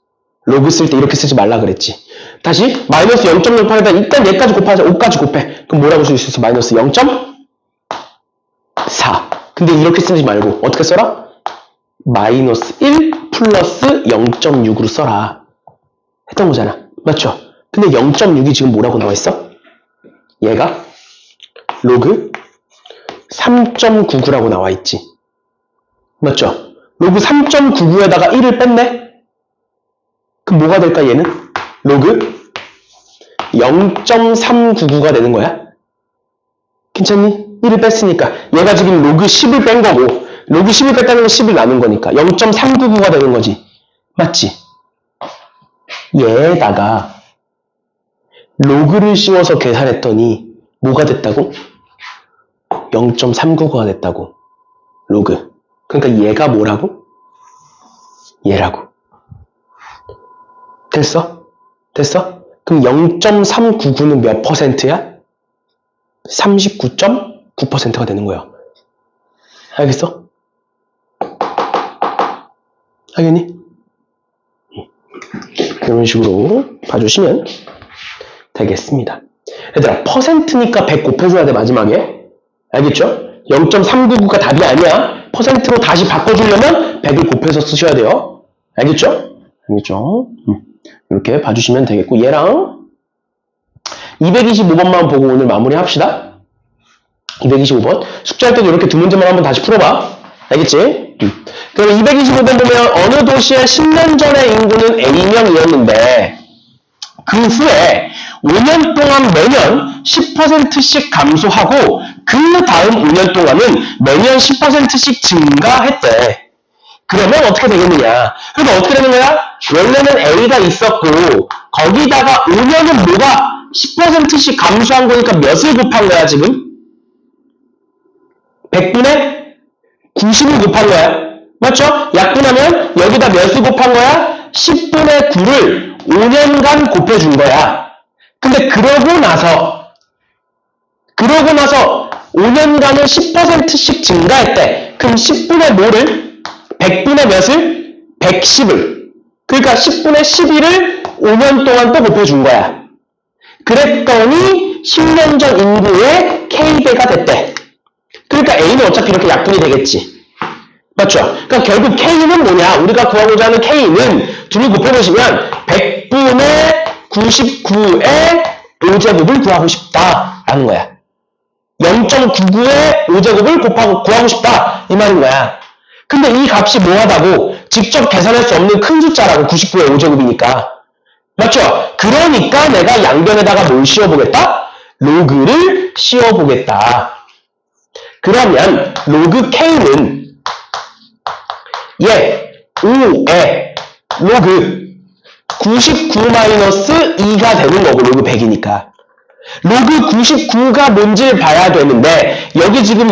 로그 쓸 때 이렇게 쓰지 말라 그랬지. 다시 마이너스 0.08에다 일단 얘까지 곱하자. 5까지 곱해. 그럼 뭐라고 쓸 수 있어? 마이너스 0.4. 근데 이렇게 쓰지 말고 어떻게 써라? 마이너스 1 플러스 0.6으로 써라. 했던 거잖아. 맞죠? 근데 0.6이 지금 뭐라고 나와 있어? 얘가 로그 3.99라고 나와 있지. 맞죠? 로그 3.99에다가 1을 뺐네? 그럼 뭐가 될까 얘는? 로그 0.399가 되는 거야. 괜찮니? 1을 뺐으니까 얘가 지금 로그 10을 뺀 거고, 로그 10을 뺐다는 건 10을 나눈 거니까 0.399가 되는 거지. 맞지? 얘에다가 로그를 씌워서 계산했더니 뭐가 됐다고? 0.399가 됐다고. 로그. 그러니까 얘가 뭐라고? 얘라고. 됐어? 됐어? 그럼 0.399는 몇 퍼센트야? 39.9%가 되는 거야. 알겠어? 알겠니? 이런 식으로 봐주시면 되겠습니다. 얘들아, 퍼센트니까 100 곱해줘야 돼, 마지막에. 알겠죠? 0.399가 답이 아니야. 퍼센트로 다시 바꿔주려면 100을 곱해서 쓰셔야 돼요. 알겠죠? 알겠죠? 이렇게 봐주시면 되겠고, 얘랑 225번만 보고 오늘 마무리 합시다. 225번. 숙제할 때도 이렇게 두 문제만 한번 다시 풀어봐. 알겠지? 그럼 225번 보면 어느 도시의 10년 전의 인구는 A명이었는데 그 후에 5년 동안 매년 10%씩 감소하고 그 다음 5년 동안은 매년 10%씩 증가했대. 그러면 어떻게 되겠느냐? 그러니까 어떻게 되는 거야? 원래는 A가 있었고 거기다가 5년은 뭐가 10%씩 감소한 거니까 몇을 곱한 거야 지금? 100분의 90을 곱한 거야. 맞죠? 약분하면 여기다 몇을 곱한 거야? 10분의 9를 5년간 곱해준 거야. 근데 그러고 나서 5년간은 10%씩 증가했대. 그럼 10분의 뭐를? 100분의 몇을? 110을. 그러니까 10분의 11을 5년 동안 또 곱해준 거야. 그랬더니 10년 전 인구의 K배가 됐대. 그러니까 A는 어차피 이렇게 약분이 되겠지. 맞죠? 그러니까 결국 K는 뭐냐? 우리가 구하고자 하는 K는 둘을 곱해보시면 100분의 99의 5제곱을 구하고 싶다라는 거야. 0.99의 5제곱을 구하고 싶다 이 말인 거야. 근데 이 값이 뭐하다고? 직접 계산할 수 없는 큰 숫자라고. 99의 5제곱이니까. 맞죠? 그러니까 내가 양변에다가 뭘 씌워보겠다? 로그를 씌워보겠다. 그러면 로그 K는 5에 로그 99-2가 되는 거고, 로그 100이니까. 로그 99가 뭔지를 봐야 되는데 여기 지금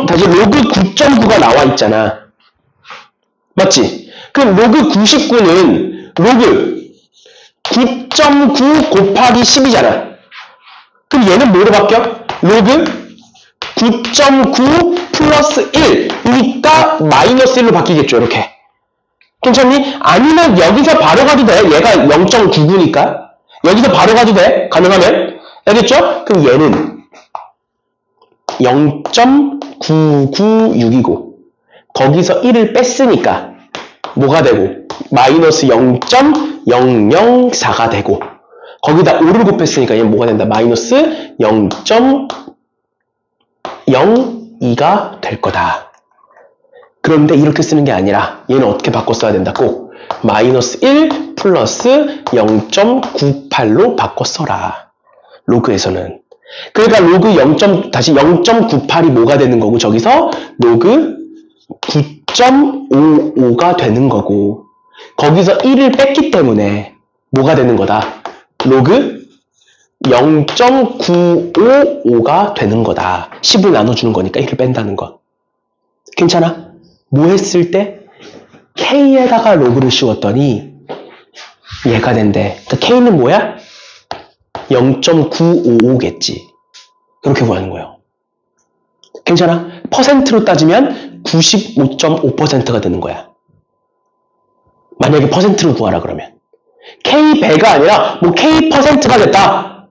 다시 로그 9.9가 나와 있잖아. 맞지? 그럼 로그 99는 로그 9.9 곱하기 10이잖아. 그럼 얘는 뭐로 바뀌어? 로그 9.9 플러스 1이니까 마이너스 1로 바뀌겠죠. 이렇게. 괜찮니? 아니면 여기서 바로 가도 돼. 얘가 0.99니까. 여기서 바로 가도 돼. 가능하면. 알겠죠? 그럼 얘는 0.996이고 거기서 1을 뺐으니까 뭐가 되고? 마이너스 0.004가 되고 거기다 5를 곱했으니까 얘는 뭐가 된다? 마이너스 0.02가 될 거다. 그런데 이렇게 쓰는 게 아니라 얘는 어떻게 바꿔 써야 된다고? 마이너스 1 플러스 0.98로 바꿔 써라. 로그에서는. 그러니까 로그 다시 0.98이 뭐가 되는 거고 저기서 로그 9.55가 되는 거고 거기서 1을 뺐기 때문에 뭐가 되는 거다? 로그 0.955가 되는 거다. 10을 나눠주는 거니까 1을 뺀다는 거. 괜찮아? 뭐 했을 때? K에다가 로그를 씌웠더니 얘가 된대. 그러니까 K는 뭐야? 0.955겠지. 그렇게 구하는 거예요. 괜찮아? 퍼센트로 따지면 95.5%가 되는 거야. 만약에 퍼센트로 구하라 그러면. K100가 아니라 뭐 K%가 됐다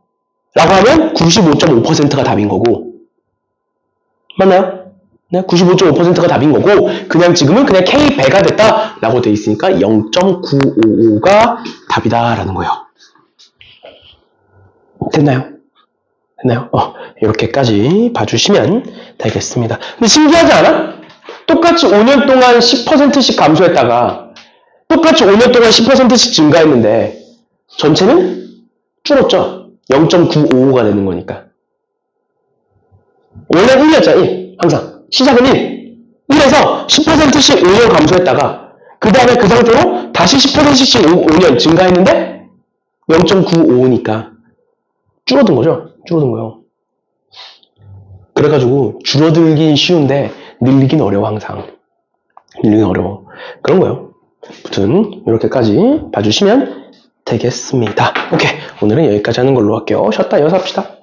라고 하면 95.5%가 답인 거고. 맞나요? 네, 95.5%가 답인 거고 그냥 지금은 그냥 K100가 됐다 라고 돼 있으니까 0.955가 답이다 라는 거예요. 됐나요? 됐나요? 이렇게까지 봐주시면 되겠습니다. 근데 신기하지 않아? 똑같이 5년 동안 10%씩 감소했다가 똑같이 5년 동안 10%씩 증가했는데 전체는 줄었죠. 0.955가 되는 거니까. 원래 1이었잖아. 1. 항상. 시작은 1. 1에서 10%씩 5년 감소했다가 그 다음에 그 상태로 다시 10%씩 5년 증가했는데 0.955니까 줄어든 거죠. 줄어든 거예요. 그래가지고 줄어들긴 쉬운데 늘리긴 어려워 항상. 늘리긴 어려워. 그런 거예요. 아무튼 이렇게까지 봐주시면 되겠습니다. 오케이. 오늘은 여기까지 하는 걸로 할게요. 쉬었다 이어서 합시다.